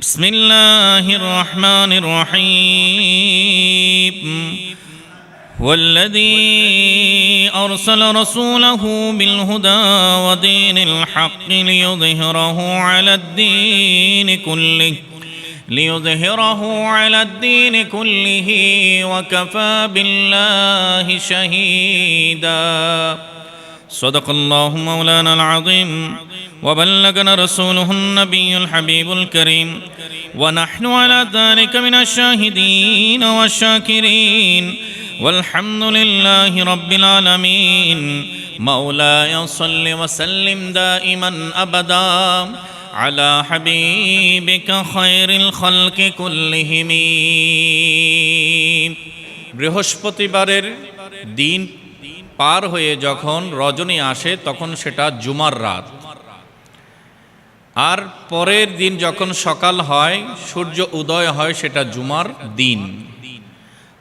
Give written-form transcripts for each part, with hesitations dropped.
بسم الله الرحمن الرحيم والذي أرسل رسوله بالهدى ودين الحق ليظهره على الدين كله وكفى بالله شهيدا صدق الله مولانا العظيم وبلغنا رسوله النبي الحبيب الكريم ونحن على ذلك من الشاهدين والشاكرين والحمد لله رب العالمين مولاي صل وسلم دائما أبدا على حبيبك خير الخلق كلهم বৃহস্পতিবারের দিন পার হয়ে যখন রজনী আসে তখন সেটা জুমার রাত, আর পরের দিন যখন সকাল হয় সূর্য উদয় হয় সেটা জুমার দিন।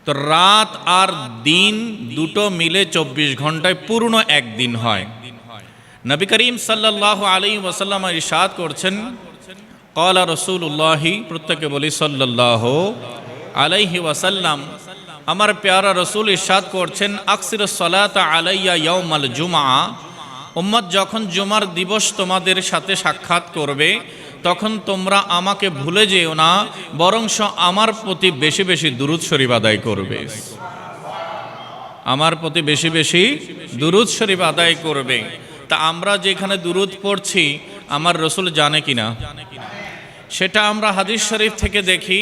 তো রাত আর দিন দুটো মিলে 24 ঘন্টায় পূর্ণ একদিন হয়। নবী করিম সাল্লাল্লাহু আলাইহি ওয়াসাল্লাম ইরশাদ করছেন, ক্বালা রাসূলুল্লাহি, প্রত্যেকে বলি সাল্লাল্লাহু আলাইহি ওয়াসাল্লাম, আমার প্যারা রসুল ইরশাদ করছেন, আকসিরুস সালাতা আলাইয়া ইয়াউমাল জুমআ, উম্মত যখন জুমার দিবস তোমাদের সাথে সাক্ষাৎ করবে তখন তোমরা আমাকে ভুলে যেও না, বরংস আমার প্রতি বেশি বেশি দুরূদ শরীফ আদায় করবে। আমার প্রতি বেশি বেশি দুরূদ শরীফ আদায় করবে। তা আমরা যেখানে দুরূদ পড়ছি আমার রসুল জানে কিনা সেটা আমরা হাদিস শরীফ থেকে দেখি।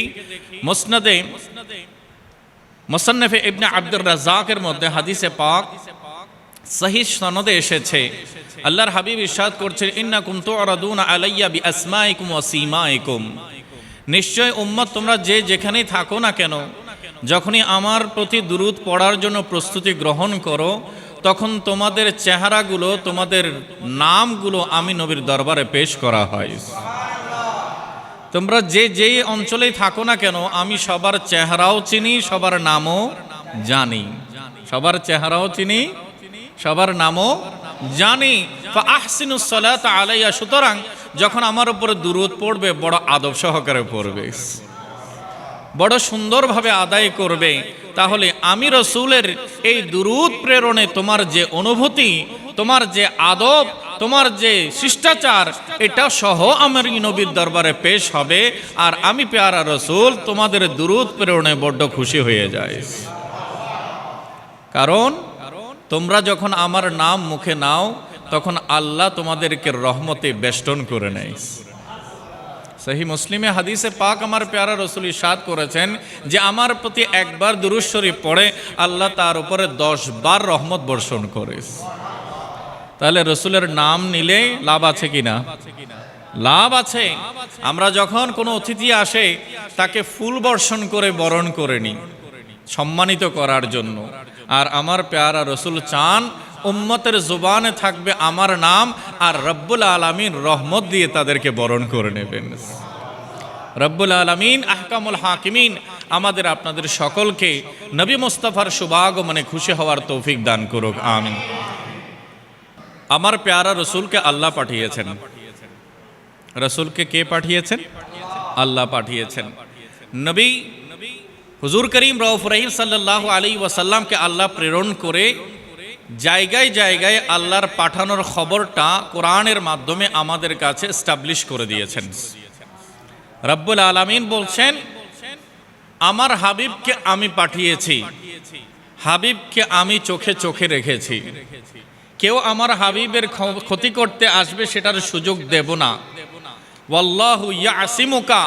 মুসন্নফে ইবনে আব্দুর রাজ্জাকের মধ্যে হাদিসে পাক সহিহ সনদে এসেছে, আল্লাহর হাবিব ইরশাদ করছেন, ইন্নাকুম তু'রাদুনা আলাইয়া বিআসমাইকুম ওয়া সীমাইকুম, নিশ্চয় উম্মত তোমরা যে যেখানেই থাকো না কেন, যখনই আমার প্রতি দুরূদ পড়ার জন্য প্রস্তুতি গ্রহণ করো তখন তোমাদের চেহারাগুলো, তোমাদের নামগুলো আমি নবীর দরবারে পেশ করা হয়। তোমরা যে যেই অঞ্চলেই থাকো না কেন আমি সবার চেহারাও চিনি, সবার নামও জানি। সবার চেহারাও চিনি, সবার নামও জানি। ফাআহসিনুস সালাতা আলাইয়া, সুতরাং যখন আমার উপরে দুরূদ পড়বে বড় আদব সহকারে পড়বে, বড় সুন্দরভাবে আদায় করবে। তাহলে আমি রসুলের এই দুরূদ প্রেরণে তোমার যে অনুভূতি, তোমার যে আদব, তোমার যে শিষ্টাচার, এটা সহ আমার নবীর দরবারে পেশ হবে। আর আমি পেয়ারা রসুল তোমাদের দুরূদ প্রেরণে বড্ড খুশি হয়ে যায়, কারণ তোমরা যখন আমার নাম মুখে নাও তখন আল্লাহ তোমাদেরকে রহমতে বেষ্টন করে নেয়। সহি মুসলিমে হাদিসে পাক আমার প্যারা রসুল ইরশাদ করেছেন যে আমার প্রতি একবার দুরূদ শরীফ পড়ে আল্লাহ তার উপরে 10 বার রহমত বর্ষণ করে। তাহলে রসুলের নাম নিলে লাভ আছে কিনা? লাভ আছে। আমরা যখন কোনো অতিথি আসে তাকে ফুল বর্ষণ করে বরণ করে নিই সম্মানিত করার জন্য, আর আমার প্যারা রসুল চান উম্মতের জুবানে থাকবে আমার নাম, আর রব্বুল আলামিন রহমত দিয়ে তাদেরকে বরণ করে নেবেন। রব্বুল আলামিন আহকামুল হাকিমিন আমাদের আপনাদের সকলকে নবী মুস্তাফার শুভাগমনে খুশি হওয়ার তৌফিক দান করুক, আমিন। আমার প্যারা রসুলকে আল্লাহ পাঠিয়েছেন। রসুলকে কে পাঠিয়েছেন? আল্লাহ পাঠিয়েছেন। নবী হুজুর করিম রউফ রহিম সাল্লাল্লাহু আলাইহি ওয়াসাল্লামকে আল্লাহ প্রেরণ করে জায়গায় জায়গায় আল্লাহর পাঠানোর খবরটা কোরআনের মাধ্যমে আমাদের কাছে এস্টাবলিশ করে দিয়েছেন। রব্বুল আলামিন বলছেন, আমার হাবিবকে আমি পাঠিয়েছি, হাবিবকে আমি চোখে চোখে রেখেছি। কেউ আমার হাবিবের ক্ষতি করতে আসবে সেটার সুযোগ দেব না। ওয়াল্লাহু ইয়াসিমুকা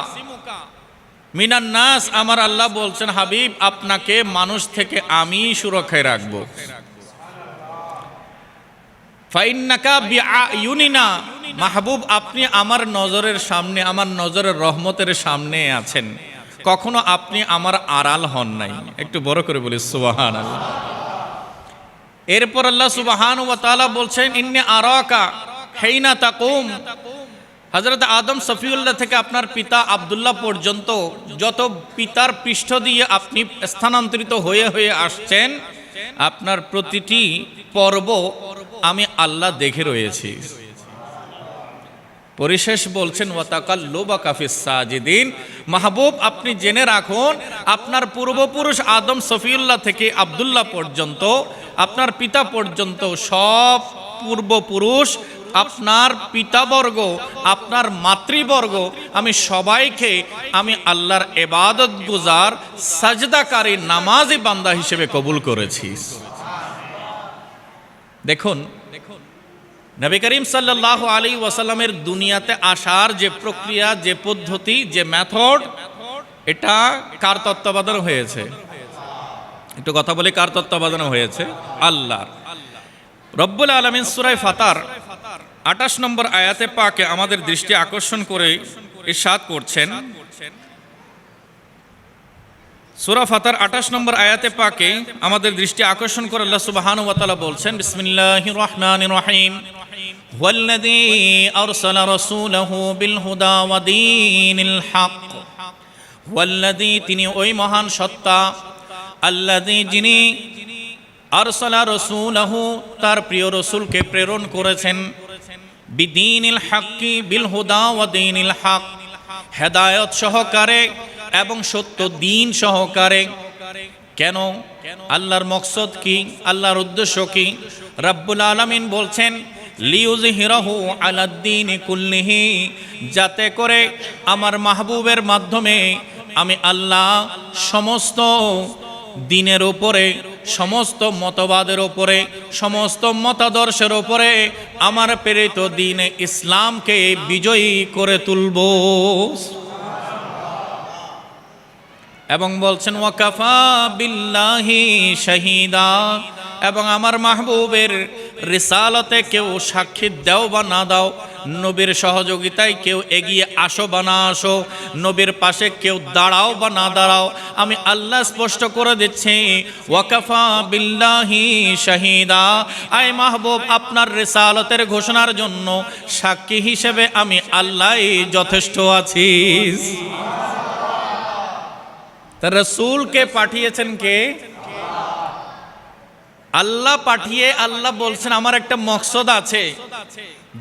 মিনান নাস, আমার আল্লাহ বলছেন হাবিব আপনাকে মানুষ থেকে আমি সুরক্ষায় রাখব। ফাইন্নাকা বিআয়ুনিনা, মাহবুব আপনি আমার নজরের সামনে, আমার নজরের রহমতের সামনে আছেন, কখনো আপনি আমার আড়াল হন নাই। একটু বড় করে বলি সুবহানাল্লাহ। এরপর আল্লাহ সুবহানাহু ওয়া তাআলা বলছেন, ইন্নী আরাকা হাইনা তাকুম, হযরত আদম সফিউল্লাহ থেকে আপনার পিতা আব্দুল্লাহ পর্যন্ত যত পিতার পৃষ্ঠ দিয়ে আপনি স্থানান্তরিত হয়ে হয়ে আসছেন, আপনার প্রতিটি পর্ব আমি আল্লাহ দেখে রয়েছি। পরিশেষ বলছেন ওয়াতাকাল্লুবাকা ফিস সাজিদিন, মাহবুব আপনি জেনে রাখুন আপনার পূর্বপুরুষ আদম সফিউল্লাহ থেকে আব্দুল্লাহ পর্যন্ত, আপনার পিতা পর্যন্ত সব পূর্বপুরুষ, আপনার পিতাবর্গ, আপনার মাতৃবর্গ, আমি সবাইকে আমি আল্লাহর ইবাদত গুজার সাজদাকারী নামাজি বান্দা হিসেবে কবুল করেছি। দেখুন নবী করিম সাল্লাল্লাহু আলাইহি ওয়াসাল্লামের দুনিয়াতে আসার যে প্রক্রিয়া, যে পদ্ধতি, যে মেথড, এটা কার তত্ত্বাবধানে হয়েছে? একটু কথা বলি, কার তত্ত্বাবধানে হয়েছে? আল্লাহর। রব্বুল আলামিন সূরা ফাতার 28 নম্বর আয়াতে পাকে আমাদের দৃষ্টি আকর্ষণ করে ইরশাদ করছেন, সূরা ফাতার 28 নম্বর আয়াতে পাকে আমাদের দৃষ্টি আকর্ষণ করে আল্লাহ সুবহানাহু ওয়া তাআলা বলছেন, বিসমিল্লাহির রহমানির রহিম, ওয়াল্লাযী আরসালা রাসূলাহু বিল হুদা ওয়া দীনিল হক, ওয়াল্লাযী তিনি ওই মহান সত্তা, আল্লাযী যিনি আরসালা রাসূলাহু তার প্রিয় রাসূলকে প্রেরণ করেছেন, বিদীনিল হক্কি বিল হুদা ওয়া দীনিল হক, হেদায়েত সহকারে এবং সত্য দ্বীন সহকারে। কেন? আল্লাহর মকসদ কি? আল্লাহর উদ্দেশ্য কি? রব্বুল আলামিন বলছেন, লিইউযহিরাহু আলাদ-দীনি কুল্লিহি, যাতে করে আমার মাহবুবের মাধ্যমে আমি আল্লাহ সমস্ত দ্বীনের উপরে, সমস্ত মতবাদের উপরে, সমস্ত মতাদর্শের উপরে আমার প্রেরিত দ্বীন ইসলামকে বিজয়ী করে তুলব। এবং বলছেন ওয়াকাফা বিল্লাহি শাহিদা, এবং আমার মাহবুবের রিসালতে কেউ সাক্ষী দাও বা না দাও, নবীর সহযোগিতায় কেউ এগিয়ে আসো বা না আসো, নবীর পাশে কেউ দাঁড়াও বা না দাঁড়াও, আমি আল্লাহ স্পষ্ট করে দিচ্ছি ওয়াকাফা বিল্লাহি শাহিদা, আয় মাহবুব আপনার রিসালতের ঘোষণার জন্য সাক্ষী হিসেবে আমি আল্লাহই যথেষ্ট আছি। তার রাসূলকে পাঠিয়েছেন কে? আল্লাহ পাঠিয়ে আল্লাহ বলছেন আমার একটা মকসদ আছে,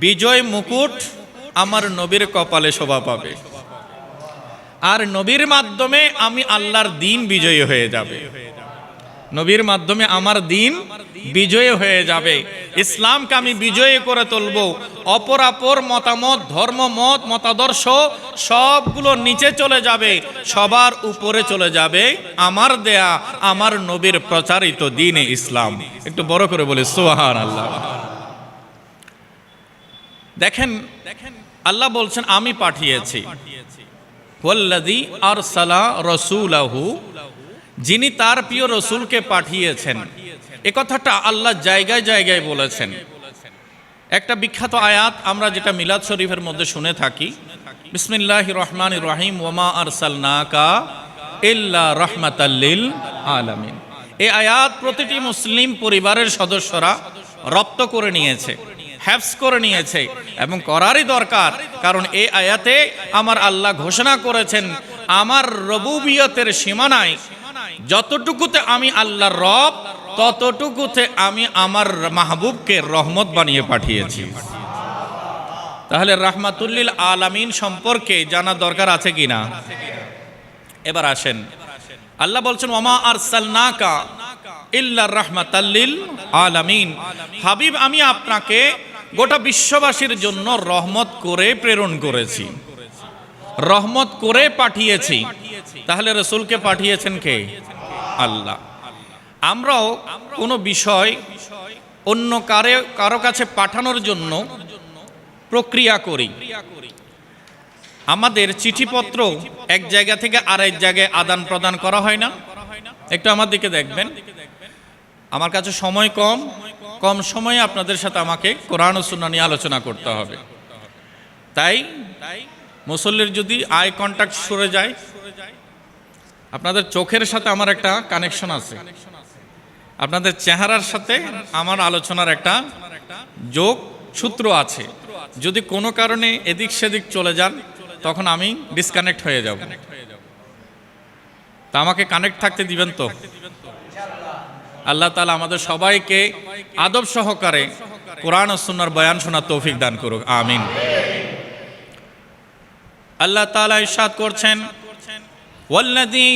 বিজয় মুকুট আমার নবীর কপালে শোভা পাবে, আর নবীর মাধ্যমে আমি আল্লাহর দ্বীন বিজয়ী হয়ে যাবে, নবীর মাধ্যমে আমার দ্বীন বিজয়ী হয়ে যাবে, ইসলামকে আমি বিজয়ী করে তুলব। অপরাপর মতামত, ধর্মমত, মতাদর্শ সবগুলো নিচে চলে যাবে, সবার উপরে চলে যাবে আমার দেয়া, আমার নবীর প্রচারিত দ্বীনে ইসলাম। একটু বড় করে বলি সুবহানাল্লাহ। দেখেন আল্লাহ বলছেন আমি পাঠিয়েছি, ওয়াল্লাযী আরসালা রাসূলাহু, যিনি তার প্রিয় রসুলকে পাঠিয়েছেন। এ কথাটা আল্লাহ জায়গায় জায়গায় বলেছেন। একটা বিখ্যাত আয়াত আমরা যেটা মিলাদ শরীফের মধ্যে শুনে থাকি, বিসমিল্লাহির রহমানির রহিম, ওয়ামা আরসালনাকা ইল্লা রাহমাতাল লিল আলামিন। এই আয়াত প্রতিটি মুসলিম পরিবারের সদস্যরা রপ্ত করে নিয়েছে, হেফজ করে নিয়েছে, এবং করারই দরকার। কারণ এই আয়াতে আমার আল্লাহ ঘোষণা করেছেন আমার রবুবিয়তের সীমানায় যতটুকুতে আমি আল্লাহর রব, ততটুকুতে আমি আমার মাহবুবকে রহমত বানিয়ে পাঠিয়েছি। তাহলে রাহমাতুল্লিল আলামিন সম্পর্কে জানা দরকার আছে কিনা? এবার আসেন, আল্লাহ বলছেন ওয়ামা আরসালনাকা ইল্লা রাহমাতাল্লিল আলামিন, হাবিব আমি আপনাকে গোটা বিশ্ববাসীর জন্য রহমত করে প্রেরণ করেছি, রহমত করে পাঠিয়েছি। তাহলে রাসূলকে পাঠিয়েছেন কে? আল্লাহ। আমরাও কোনো বিষয় অন্য কারো কাছে পাঠানোর জন্য প্রক্রিয়া করি। আমাদের চিঠিপত্র এক জায়গা থেকে আরেক জায়গায় আদান প্রদান করা হয় না? একটু আমার দিকে দেখবেন। আমার কাছে সময় কম সময়ে আপনাদের সাথে আমাকে কোরআন ও সুন্নাহ নিয়ে আলোচনা করতে হবে। তাই মুসল্লির যদি আই কন্টাক্ট সরে যায়, আপনাদের চোখের সাথে আমার একটা কানেকশন আছে, আপনাদের চেহারার সাথে আমার আলোচনার একটা যোগ সূত্র আছে। যদি কোনো কারণে এদিক সেদিক চলে যান, তখন আমি ডিসকানেক্ট হয়ে যাব। তা আমাকে কানেক্ট থাকতে দিবেন তো? আল্লাহ তাআলা আমাদের সবাইকে আদব সহকারে কোরআন ও সুন্নাহর বয়ান শোনার তৌফিক দান করুক, আমিন। আল্লাহ তাআলা ইরশাদ করছেন, ওয়াল্লাযী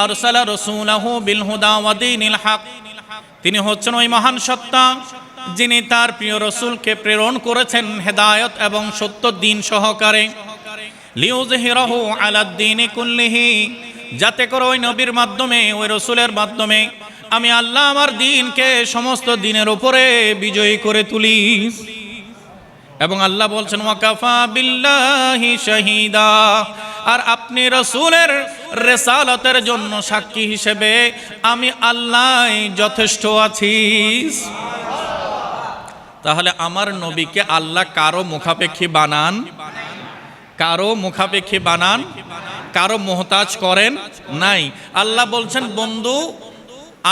আরসালা রাসূলাহু বিল হুদা ওয়া দীনিল হক, তিনি হচ্ছেন ওই মহান সত্তা যিনি তার প্রিয় রাসূলকে প্রেরণ করেছেন হেদায়েত এবং সত্য দ্বীন সহকারে। লিউযহিরাহু আলাদ দীনি কুল্লিহি, যাতে করে ওই নবীর মাধ্যমে, ওই রাসূলের মাধ্যমে আমি আল্লাহ আমার দ্বীনকে সমস্ত দ্বীনের উপরে বিজয়ী করে তুলি। এবং আল্লাহ বলছেন, ওয়াকাফা বিল্লাহি শাহিদা, আর আপনি রাসূলের রিসালাতের জন্য সাক্ষী হিসেবে আমি আল্লাহ যথেষ্ট আছি। তাহলে আমার নবীকে আল্লাহ কারো মুখাপেক্ষী বানান, কারো মুখাপেক্ষী বানান, কারো মোহতাজ করেন নাই। আল্লাহ বলছেন, বন্ধু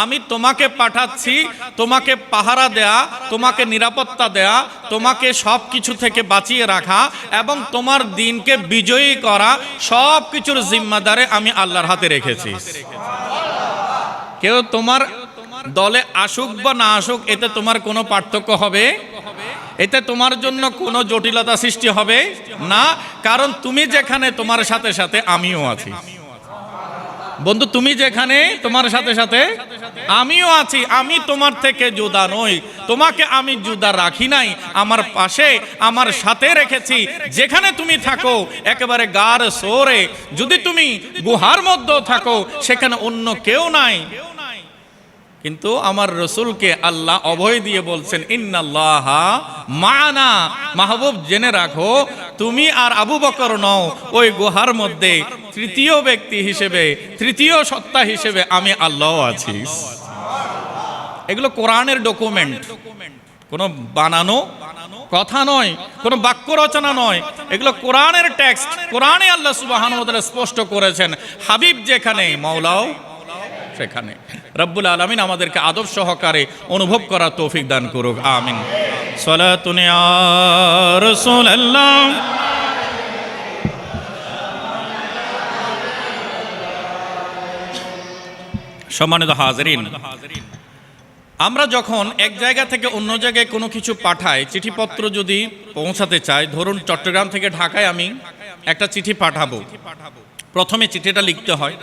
আমি তোমাকে পাঠাচ্ছি তোমাকে পাহারা দেয়া, তোমাকে নিরাপত্তা দেয়া, তোমাকে সব কিছু থেকে বাঁচিয়ে রাখা এবং তোমার দ্বীনকে বিজয়ী করা, সব কিছুর জিম্মাদারে আমি আল্লাহর হাতে রেখেছি। কেউ তোমার দলে আসুক বা না আসুক এতে তোমার কোনো পার্থক্য হবে, এতে তোমার জন্য কোনো জটিলতা সৃষ্টি হবে না, কারণ তুমি যেখানে তোমার সাথে সাথে আমিও আছি। বন্ধু তুমি যেখানে তোমার সাথে সাথে আমিও আছি, আমি তোমার থেকে জুদা নই, তোমাকে আমি জুদা রাখি নাই, আমার পাশে আমার সাথে রেখেছি। যেখানে তুমি থাকো একেবারে গার সোরে, যদি তুমি গুহার মধ্যেও থাকো সেখানে অন্য কেউ নাই, কিন্তু আমার রসুলকে আল্লাহ অভয় দিয়ে বলছেন ইন্নাল্লাহা মা'না। মাহবুব জেনে রাখো তুমি আর আবু বকর নও, ওই গুহার মধ্যে তৃতীয় ব্যক্তি হিসেবে, তৃতীয় সত্তা হিসেবে আমি আল্লাহ আছি। এগুলো কোরআনের ডকুমেন্ট, কোনো বানানো কথা নয়, কোনো বাক্য রচনা নয়, এগুলো কোরআনের টেক্সট। কোরআনে আল্লাহ সুবহানাহু ওয়া তাআলা স্পষ্ট করেছেন, হাবিব যেখানে মাওলাও সেখানে। রব্বুল আলামিন আমাদেরকে আদব সহকারে অনুভব করার তৌফিক দান করুক, আমিন। সালাতুন ইয়া রাসূলুল্লাহ। সম্মানিত হাজিরিন, আমরা যখন এক জায়গা থেকে অন্য জায়গায় কোনো কিছু পাঠাই, চিঠিপত্র যদি পৌঁছাতে চাই, ধরুন চট্টগ্রাম থেকে ঢাকায় আমি একটা চিঠি পাঠাবো, প্রথমে চিঠিটা লিখতে হয়,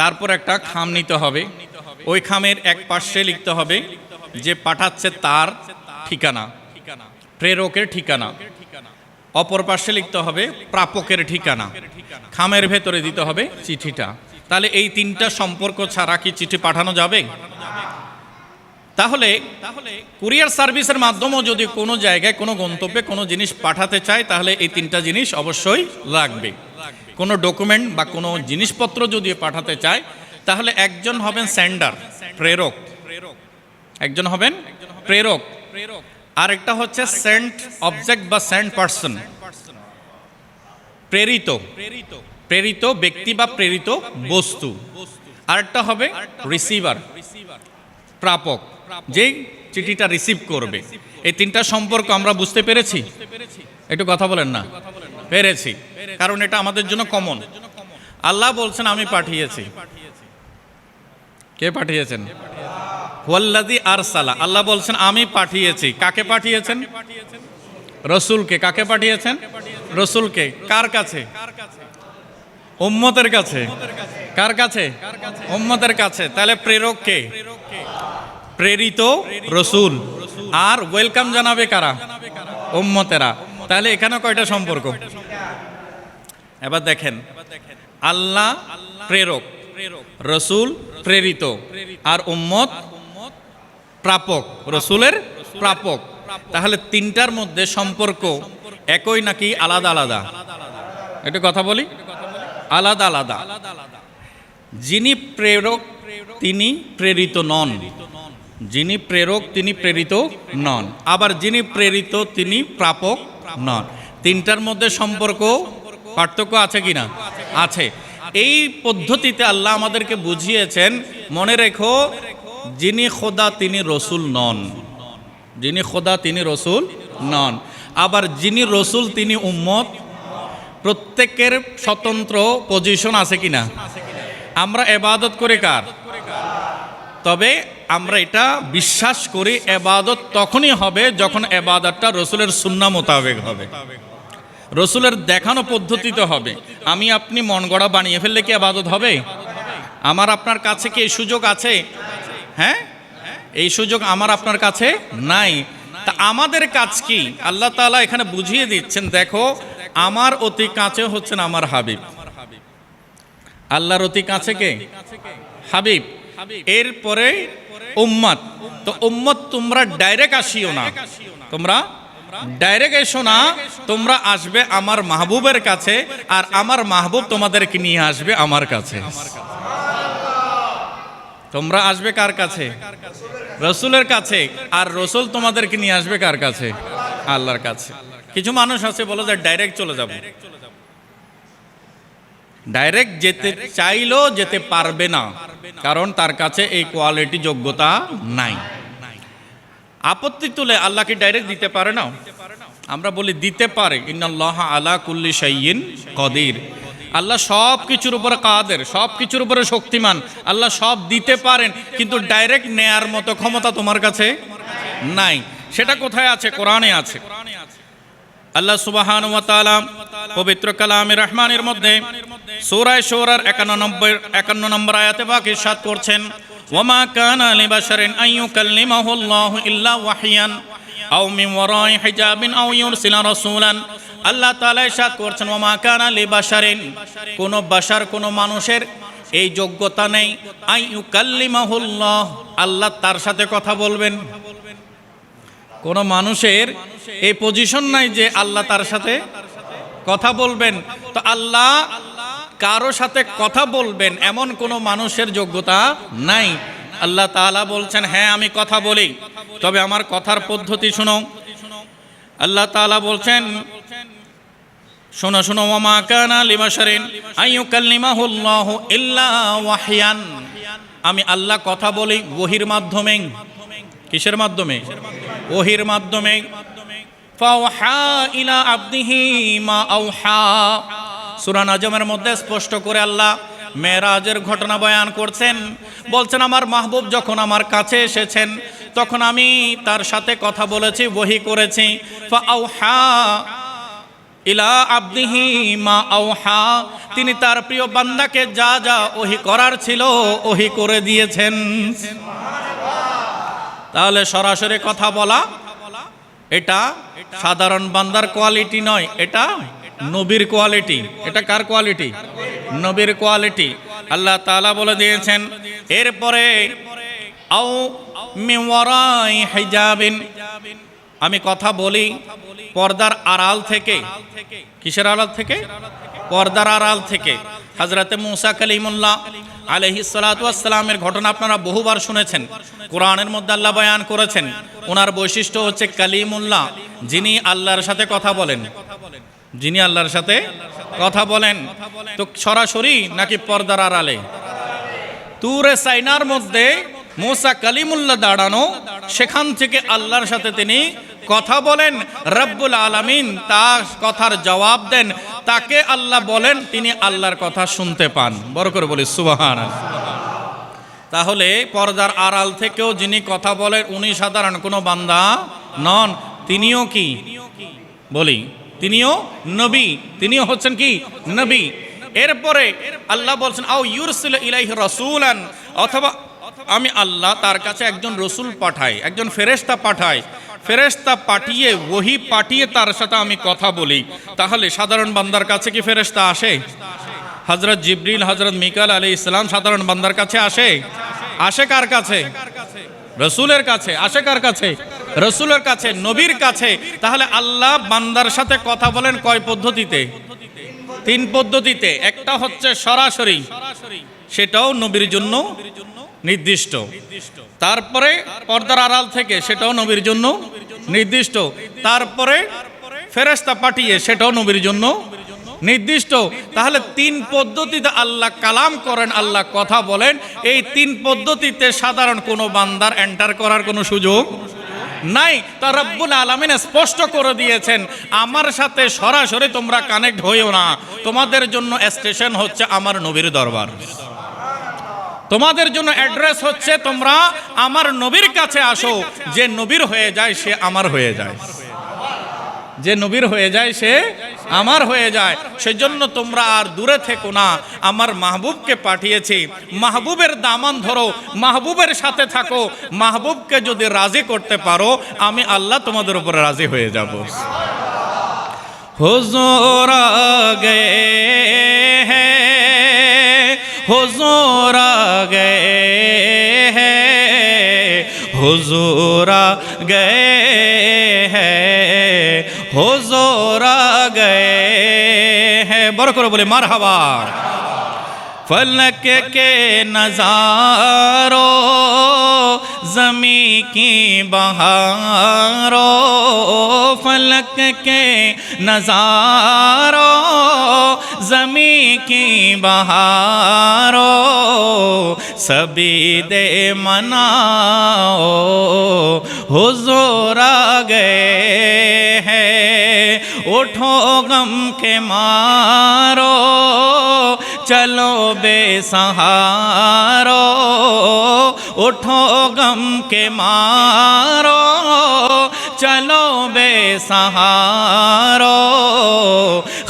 তারপর একটা খাম নিতে হবে, ওই খামের এক পাশে লিখতে হবে যে পাঠাচ্ছে তার ঠিকানা, প্রেরকের ঠিকানা, অপর পাশে লিখতে হবে প্রাপকের ঠিকানা, খামের ভেতরে দিতে হবে চিঠিটা। তাহলে এই তিনটা সম্পর্ক ছাড়া কি চিঠি পাঠানো যাবে? তাহলে কুরিয়ার সার্ভিসের মাধ্যমেও যদি কোনো জায়গায় কোনো গন্তব্যে কোনো জিনিস পাঠাতে চায় তাহলে এই তিনটা জিনিস অবশ্যই লাগবে। কোনো ডকুমেন্ট বা কোনো জিনিসপত্র যদি পাঠাতে চায় তাহলে একজন হবেন সেন্ডার, প্রেরক, একজন হবেন প্রেরক, আর একটা হচ্ছে সেন্ট অবজেক্ট বা সেন্ট পার্সন, প্রেরিত, প্রেরিত ব্যক্তি বা প্রেরিত বস্তু, আরেকটা হবে রিসিভার, প্রাপক, যে চিঠিটা রিসিভ করবে। এই তিনটা সম্পর্ক আমরা বুঝতে পেরেছি? একটু কথা বলেন না। পেরেছি, কারণ এটা আমাদের জন্য কমন। আল্লাহ বলছেন আমি পাঠিয়েছি। কে পাঠিয়েছেন? ওয়াল্লাযী আরসালা, আল্লাহ বলছেন আমি পাঠিয়েছি। কাকে পাঠিয়েছেন? রসুলকে। কাকে পাঠিয়েছেন? রসুলকে। কার কাছে? উম্মতের কাছে। কার কাছে? উম্মতের কাছে। তাহলে প্রেরক কে? প্রেরিত রসুল। আর ওয়েলকাম জানাবে কারা? উম্মতেরা। তাহলে এখানে কয়টা সম্পর্ক? এবার দেখেন, আল্লাহ প্রেরক, রসুল প্রেরিত, আর উম্মত প্রাপক, রসুলের প্রাপক। তাহলে তিনটার মধ্যে সম্পর্ক একই নাকি আলাদা আলাদা? একটু কথা বলি, আলাদা আলাদা। যিনি প্রেরক তিনি প্রেরিত নন, যিনি প্রেরক তিনি প্রেরিত নন, আবার যিনি প্রেরিত তিনি প্রাপক নন। তিনটার মধ্যে সম্পর্ক পার্থক্য আছে কিনা? আছে। এই পদ্ধতিতে আল্লাহ আমাদেরকে বুঝিয়েছেন, মনে রেখো যিনি খোদা তিনি রসুল নন, যিনি খোদা তিনি রসুল নন, আবার যিনি রসুল তিনি উম্মত। প্রত্যেকের স্বতন্ত্র পজিশন আছে কিনা? আমরা ইবাদত করি কার? তবে আমরা এটা বিশ্বাস করি ইবাদত তখনই হবে যখন ইবাদতটা রসুলের সুন্নাহ মোতাবেক হবে। রসুলের দেখানো পদ্ধতিতে হবে। আমি আপনি মন গড়া বানিয়ে ফেললে কি ইবাদত হবে? আমার আপনার কাছে কি এই সুযোগ আছে? হ্যাঁ, এই সুযোগ আমার আপনার কাছে নাই। তা আমাদের কাজ কি? আল্লাহ তাআলা এখানে বুঝিয়ে দিচ্ছেন, দেখো আমার অতি কাছে হচ্ছেন আমার হাবিব। আল্লাহর অতি কাছে কে? হাবিব। এরপরে উম্মত। তো উম্মত তোমরা ডাইরেক্ট আসিও না, তোমরা ডাইরেক্ট এসো না, তোমরা আসবে আমার মাহবুবের কাছে, আর আমার মাহবুব তোমাদেরকে নিয়ে আসবে আমার কাছে। তোমরা আসবে কার কাছে? রসুলের কাছে। আর রসুল তোমাদেরকে নিয়ে আসবে কার কাছে? আল্লাহর কাছে। কিছু মানুষ আছে বলে যে ডাইরেক্ট চলে যাব, ডাইরেক্ট যেতে চাইলেও যেতে পারবে না, কারণ তার কাছে এই কোয়ালিটি যোগ্যতা নাই। আপত্তি তুলে আল্লাহ কি ডাইরেক্ট দিতে পারে না? আমরা বলি দিতে পারে। ইন্নাল্লাহ আলা কুল্লি শাইইন কাদির। আল্লাহ সব কিছুর উপরে কাদের, সব কিছুর উপরে শক্তিমান। আল্লাহ সব দিতে পারেন, কিন্তু ডাইরেক্ট নেয়ার মতো ক্ষমতা তোমার কাছে নাই। সেটা কোথায় আছে? কোরআনে আছে। আল্লাহ সুবহানাহু ওয়া তাআলা পবিত্র কালামে রহমানের মধ্যে সূরা শূরার 51 নম্বর আয়াতে পাক ইরশাদ করছেন, ওয়ামা কানা লিবাশারিন আন ইউকাল্লিমাহুল্লাহু ইল্লা ওয়াহইয়ান আও মিন ওয়ারাই হিজাবিন আও ইউরসিলা রাসূলান। আল্লাহ তাআলা ইরশাদ করছেন, ওয়ামা কানা লিবাশারিন, কোন বাশার, কোন মানুষের এই যোগ্যতা নেই, আন ইউকাল্লিমাহুল্লাহ, আল্লাহ তার সাথে কথা বলবেন। কোন মানুষের এই পজিশন নাই যে আল্লাহ তার সাথে কথা বলবেন। তো আল্লাহ কারো সাথে কথা বলবেন এমন কোন মানুষের যোগ্যতা নাই। আল্লাহ তাআলা বলছেন, হ্যাঁ আমি কথা বলি, তবে আমার কথার পদ্ধতি শোনো। আল্লাহ তাআলা বলছেন, শোনো শোনো, ওয়ামা কানা লিবাশারিন আন ইউকাল্লিমাহুল্লাহু ইল্লা ওয়াহইয়ান, আমি আল্লাহ কথা বলি ওহীর মাধ্যমে। কিসের মাধ্যমে? ওহীর মাধ্যমে। ফাওহা ইলা আবদিহি মা আওহা। সূরা নাজমের মধ্যে স্পষ্ট করে আল্লাহ মেরাজের ঘটনা বয়ান করছেন। বলছেন, আমার মাহবুব যখন আমার কাছে এসেছেন তখন আমি তার সাথে কথা বলেছি, ওহী করেছি। ফাওহা ইলা আবদিহি মা আওহা, তিনি তার প্রিয় বান্দাকে যা যা ওহী করার ছিল ওহী করে দিয়েছেন। তাহলে সরাসরি কথা বলা এটা সাধারণ বান্দার কোয়ালিটি নয়, এটা নবীর কোয়ালিটি। এটা কার কোয়ালিটি? নবীর কোয়ালিটি। আল্লাহ তাআলা বলে দিয়েছেন, এরপরে আও মিন ওয়ারাই হিজাবিন, আমি কথা বলি পর্দার আড়াল থেকে। কিসের আড়াল থেকে? পর্দার আড়াল থেকে। হযরতে মুসা কালিমুল্লাহ আলাইহিস সালাতু ওয়াস সালামের ঘটনা আপনারা বহুবার শুনেছেন, কোরআনের মধ্যে আল্লাহ বয়ান করেছেন। ওনার বৈশিষ্ট্য হচ্ছে কালিমুল্লাহ, যিনি আল্লাহর সাথে কথা বলেন, যিনি আল্লাহর সাথে কথা বলেন। তো সরাসরি নাকি পর্দার আড়ালে? তুরে সাইনার মধ্যে মুসা কালিমুল্লাহ দাঁড়ানো, সেখান থেকে আল্লাহর সাথে তিনি কথা বলেন। রব্বুল আলামিন তার কথার জবাব দেন, তাকে আল্লাহ বলেন, তিনি আল্লাহর কথা শুনতে পান। বড় করে বলি সুবহানাল্লাহ। তাহলে পর্দার আড়াল থেকেও যিনি কথা বলেন উনি সাধারণ কোনো বান্দা নন, তিনিও কি বলি? তিনিও নবী, তিনিও হচ্ছেন কি? নবী। এরপরে আল্লাহ বলছেন, আও ইউরসিলা ইলাইহি রাসূলান, অথবা আমি আল্লাহ তার কাছে একজন রসুল পাঠাই, একজন ফেরেশতা পাঠাই, ফেরেশতা পাঠিয়ে ওহী পাঠিয়ে তার সাথে আমি কথা বলি। তাহলে সাধারণ বান্দার কাছে কি ফেরেশতা আসে? হযরত জিবরিল, হযরত মিকাইল আলাইহিস সালাম সাধারণ বান্দার কাছে আসে? আসে কার কাছে? রসুলের কাছে। আসে কার কাছে? রসুলের কাছে, নবীর কাছে। তাহলে আল্লাহ বান্দার সাথে কথা বলেন কয় পদ্ধতিতে? তিন পদ্ধতিতে। একটা হচ্ছে সরাসরি, সেটাও নবীর জন্য নির্দিষ্ট। তারপরে পর্দার আড়াল থেকে, সেটাও নবীর জন্য নির্দিষ্ট। তারপরে ফেরেশতা পাঠিয়ে, সেটাও নবীর জন্য নির্দিষ্ট। তাহলে তিন পদ্ধতিতে আল্লাহ কালাম করেন, আল্লাহ কথা বলেন। এই তিন পদ্ধতিতে সাধারণ কোনো বান্দার এন্টার করার কোনো সুযোগ নাই। তা রব্বুল আলামিন স্পষ্ট করে দিয়েছেন, আমার সাথে সরাসরি তোমরা কানেক্ট হইও না। তোমাদের জন্য স্টেশন হচ্ছে আমার নবীর দরবার, তোমাদের জন্য অ্যাড্রেস হচ্ছে তোমরা আমার নবীর কাছে আসো। যে নবীর হয়ে যায় সে আমার হয়ে যায়। যে নবীর হয়ে যায় সে আমার হয়ে যায়। সেজন্য তোমরা আর দূরে থেকো না, আমার মাহবুবকে পাঠিয়েছি, মাহবুবের দামান ধরো, মাহবুবের সাথে থাকো। মাহবুবকে যদি রাজি করতে পারো, আমি আল্লাহ তোমাদের উপরে রাজি হয়ে যাব। হুজুর আ গয়ে হ্যায়, হুজুর আ গয়ে হ্যায়, হুজুর আ গয়ে হ্যায়, হুজুর আ গয়ে হ্যায়। বড় করে বলে মারহাবা। फलक के नज़ारों, ज़मी की बहारों, फलक के नज़ारों, ज़मी की बहारों, सभी दे मनाओ, हुज़ूर आ गए हैं। उठो गम के मारो, चलो बेसहारो, उठो गम के मारो, चलो बेसहारो,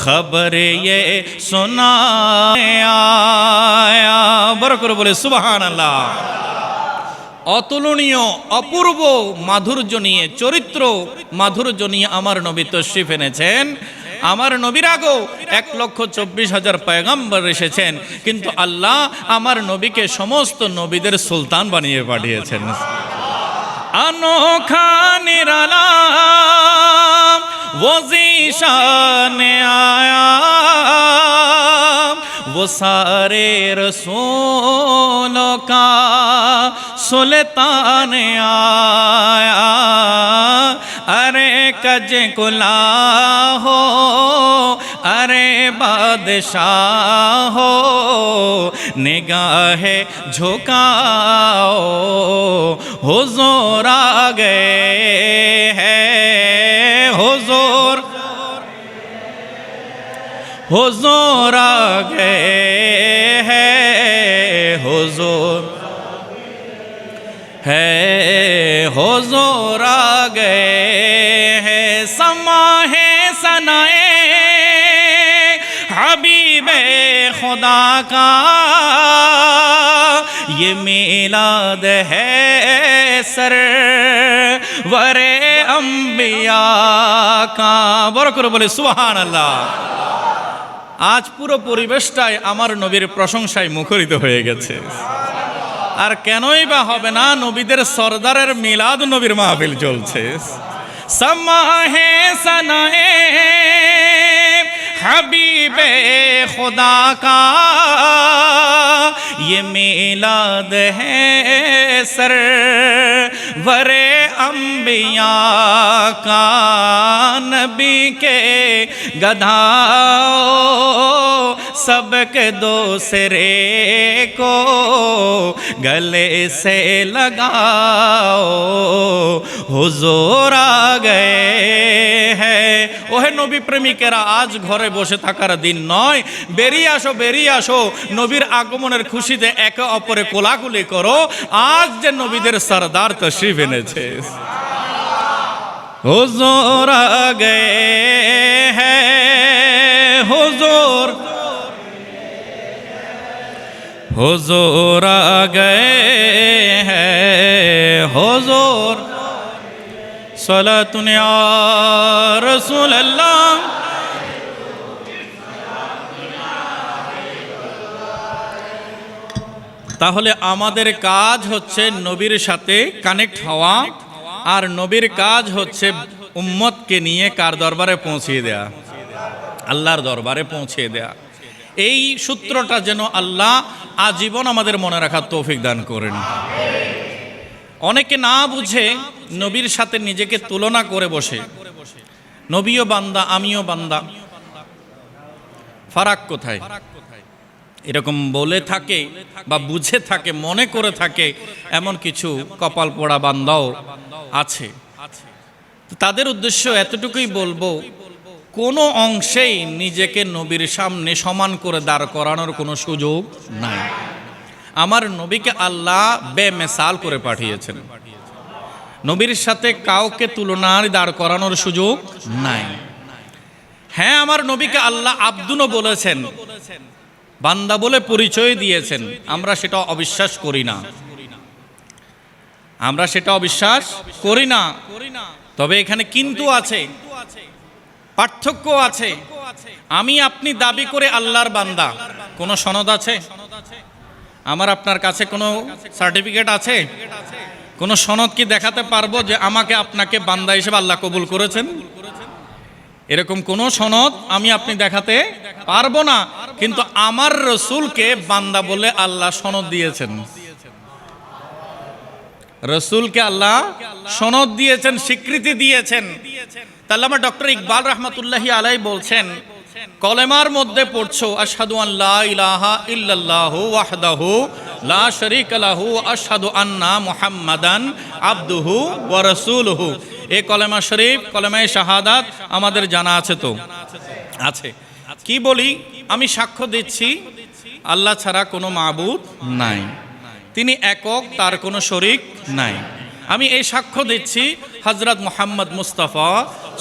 खबर ये सुनाया। बरो করে বলে সুবহানাল্লাহ। অতুলনীয় অপূর্ব মাধুর্য নিয়ে, চরিত্র মাধুর্য নিয়ে আমার নবী তশরিফ এনেছেন। আমার নবীর আগেও 1,24,000 পয়গম্বর এসেছেন, কিন্তু আল্লাহ আমার নবীকে সমস্ত নবীদের সুলতান বানিয়ে পাঠিয়েছেন। अनोखा निराला वो ज़ीशान आया, वो सारे रसूलों का सुल्तान आया। अरे कज कुला हो, अरे बादशाह हो, निगाहे झुकाओ, हुजूर आ गए हैं, हुजूर, हुजूर आ गए हैं, हुजूर है, हुजूर आ गए हैं। समा है सनाए हबीबे खुदा का, ये मिलाद है सरवरे अम्बिया का। বড় করে বলে সুবহানাল্লাহ। আজ পুরো পরিবেশটাই আমার নবীর প্রশংসায় মুখরিত হয়ে গেছে। আর কেনই বা হবে না, নবীদের সরদারের মিলাদ নবীর মাহফিল চলছে। সমা হে সনায়ে हबीबे खुदा का, ये मिलाद है सरवरे अम्बिया का। नबी के गधाओ सबके दूसरे को गले से लगाओ, हुजूर आ गए हैं। ওহে নবী প্রেমিকেরা, আজ ঘরে বসে থাকার দিন নয়, বেরিয়ে আসো, বেরিয়ে আসো, নবীর আগমনের খুশিতে একে অপরে কোলাকুলি করো। আজ যে নবীদের সরদার তশরিফ এনেছে। হুজুর আ গয়ে হ্যায়, হুজুর, হুজুর আ গয়ে হ্যায়, হুজুর। সালাতুন ইয়া রাসূলুল্লাহ। তাহলে আমাদের কাজ হচ্ছে নবীর সাথে কানেক্ট হওয়া, আর নবীর কাজ হচ্ছে উম্মতকে নিয়ে কার দরবারে পৌঁছিয়ে দেয়া? আল্লাহর দরবারে পৌঁছিয়ে দেয়া। এই সূত্রটা যেন আল্লাহ আজীবন আমাদের মনে রাখার তৌফিক দান করেন। অনেকে না বুঝে নবীর সাথে নিজেকে তুলনা করে বসে, নবীও বান্দা আমিও বান্দা, ফারাক কোথায়? এরকম বলে থাকে বা বুঝে থাকে, মনে করে থাকে, এমন কিছু কপাল পোড়া বান্দাও আছে। তাদের উদ্দেশ্য এতটুকুই বলবো, কোনো অংশেই নিজেকে নবীর সামনে সমান করে দাঁড় করানোর কোনো সুযোগ নাই। আমার নবীকে আল্লাহ বেমিসাল করে পাঠিয়েছেন। নবীর সাথে কাউকে তুলনার দাঁড় করানোর সুযোগ নাই। হ্যাঁ, আমার নবীকে আল্লাহ আব্দুনও বলেছেন, বান্দা বলে পরিচয় দিয়েছেন, আমরা সেটা অবিশ্বাস করি না, আমরা সেটা অবিশ্বাস করি না। তবে এখানে কিন্তু আছে, পার্থক্য আছে। আমি আপনি দাবি করে আল্লাহর বান্দা, কোনো সনদ আছে? আমার আপনার কাছে কোনো সার্টিফিকেট আছে? কোনো সনদ কি দেখাতে পারবো যে আমাকে আপনাকে বান্দা হিসেবে আল্লাহ কবুল করেছেন? এরকম কোনো সনদ আমি আপনি দেখাতে পারবো না। কিন্তু আমার রসুলকে বান্দা বলে আল্লাহ সনদ দিয়েছেন, রসুলকে আল্লাহ সনদ দিয়েছেন, স্বীকৃতি দিয়েছেন। তাহলে আমার ডক্টর ইকবাল রহমতুল্লাহি আলাই বলছেন, কলেমার মধ্যে পড়ছো আশহাদু আন লা ইলাহা ইল্লাল্লাহু ওয়াহদাহু লা শারীকা লাহু আশহাদু আন্না মুহাম্মাদান আবদুহু ওয়া রাসূলুহু। এই কলেমা শরীফ, কলেমায়ে শাহাদাত আমাদের জানা আছে তো? আছে। কি বলি? আমি সাক্ষ্য দিচ্ছি আল্লাহ ছাড়া কোনো মাবুদ নাই, তিনি একক, তার কোনো শরীক নাই। আমি এই সাক্ষ্য দিচ্ছি হযরত মুহাম্মদ মুস্তাফা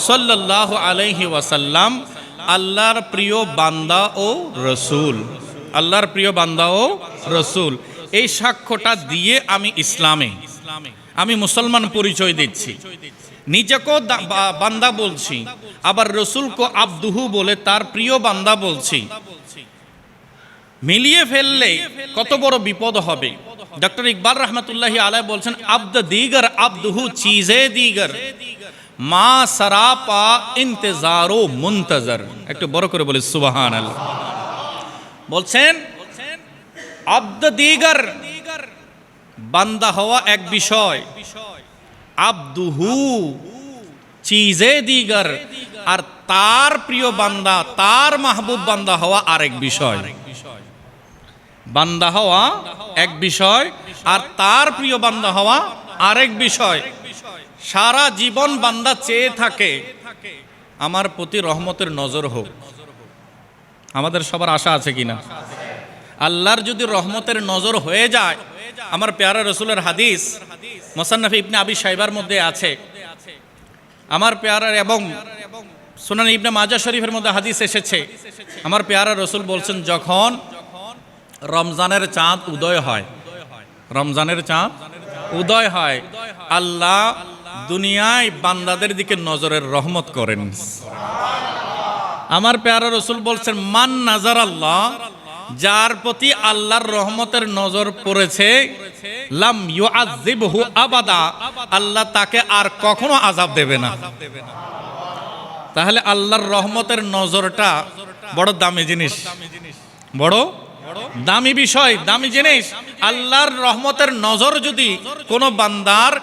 সাল্লাল্লাহু আলাইহি ওয়াসাল্লাম আল্লাহর প্রিয় বান্দা ও রসুল, আল্লাহর প্রিয় বান্দা ও রসুল। এই সাক্ষ্যটা দিয়ে আমি ইসলামে, আমি মুসলমান পরিচয় দিচ্ছি। নিজেকেও বান্দা বলছি, আবার রসুলকে আব্দুহু বলে তার প্রিয় বান্দা বলছি। মিলিয়ে ফেললে কত বড় বিপদ হবে। ডক্টর ইকবাল রহমতুল্লাহি আলাই বলছেন, আব্দ দিগর আব্দুহু চিজে দিগর মা সারাপা ইন্তজারো মুনতজর। একটু বড় করে বলি সুবহানাল্লাহ। বলছেন আব্দ দিগর, বান্দা হওয়া এক বিষয়, আব্দুহু চিজে দিগর, আর তার প্রিয় বান্দা, তার মাহবুব বান্দা হওয়া আরেক বিষয়। বান্দা হওয়া এক বিষয়, আর তার প্রিয় বান্দা হওয়া আরেক বিষয়। সারা জীবন বান্দা চেয়ে থাকে আমার প্রতি রহমতের নজর হোক। আমাদের সবার আশা আছে কিনা? আল্লাহর যদি রহমতের নজর হয়ে যায়, আমার পেয়ারা রসুলের হাদিস মুসান্নাফ ইবনে আবি শাইবার মধ্যে আছে, আমার পেয়ারা, এবং সুনান ইবনে মাজাহ শরীফের মধ্যে হাদিস এসেছে, আমার পেয়ারা রসুল বলছেন, যখন রমজানের চাঁদ উদয় হয়, রমজানের চাঁদ উদয় হয়, আল্লাহ দুনিয়ায় বান্দাদের দিকে নজরের রহমত করেন। আমার পেয়ারা রসুল বলছেন, মান নাজার আল্লাহ, যার প্রতি আল্লাহর রহমতের নজর পড়েছে, লাম ইউআযিবহু আবাদা, আল্লাহ তাকে আর কখনো আযাব দেবে না। তাহলে আল্লাহর রহমতের নজরটা বড় দামি জিনিস, বড় দামি বিষয়, দামি জিনিস। আল্লাহর রহমতের নজর যদি কোনো বান্দার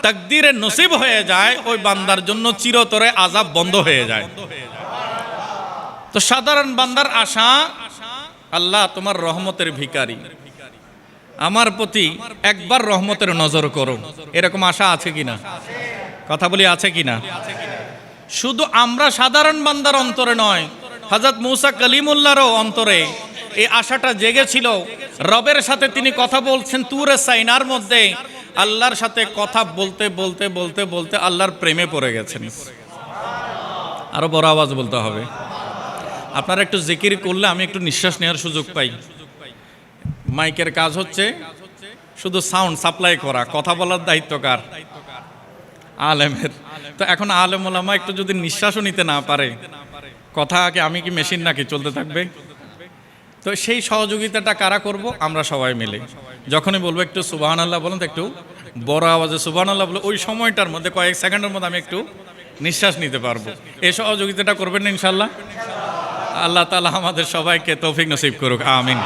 তাকদীরে নসিব হয়ে যায়, ওই বান্দার জন্য চিরতরে আযাব বন্ধ হয়ে যায়। তো সাধারণ বান্দার আশা, আল্লাহ তোমার রহমতের ভিখারি, আমার প্রতি একবার রহমতের নজর করো। এরকম আশা আছে কিনা? কথা বলি, আছে কিনা? শুধু আমরা সাধারণ বান্দার অন্তরে নয়, হযরত মূসা কালিমুল্লাহরও অন্তরে এই আশাটা জেগেছিল। রবের সাথে তিনি কথা বলছেন তুরে সাইনার মধ্যে, আল্লাহর সাথে কথা বলতে বলতে বলতে বলতে আল্লাহর প্রেমে পড়ে গেছেন। আরো বড় আওয়াজ বলতে হবে। আপনারা একটু জিকির করলে আমি একটু নিঃশ্বাস নেওয়ার সুযোগ পাই। মাইকের কাজ হচ্ছে শুধু সাউন্ড সাপ্লাই করা, কথা বলার দায়িত্ব কার? আলেমের। তো এখন আলেম ওলামা একটু যদি নিঃশ্বাসও নিতে না পারে, কথা আমি কি মেশিন নাকি চলতে থাকবে? তো সেই সহযোগিতাটা কারা করব? আমরা সবাই মিলে। যখনই বলবো একটু সুবহানাল্লাহ বলুন, তো একটু বড় আওয়াজে সুবহানাল্লাহ বলে ওই সময়টার মধ্যে কয়েক সেকেন্ডের মধ্যে আমি একটু নিঃশ্বাস নিতে পারবো। এই সহযোগিতাটা করবেন না ইনশাল্লাহ? আল্লাহ তাআলা আমাদের সবাইকে তৌফিক নসিব করুক, আমিন।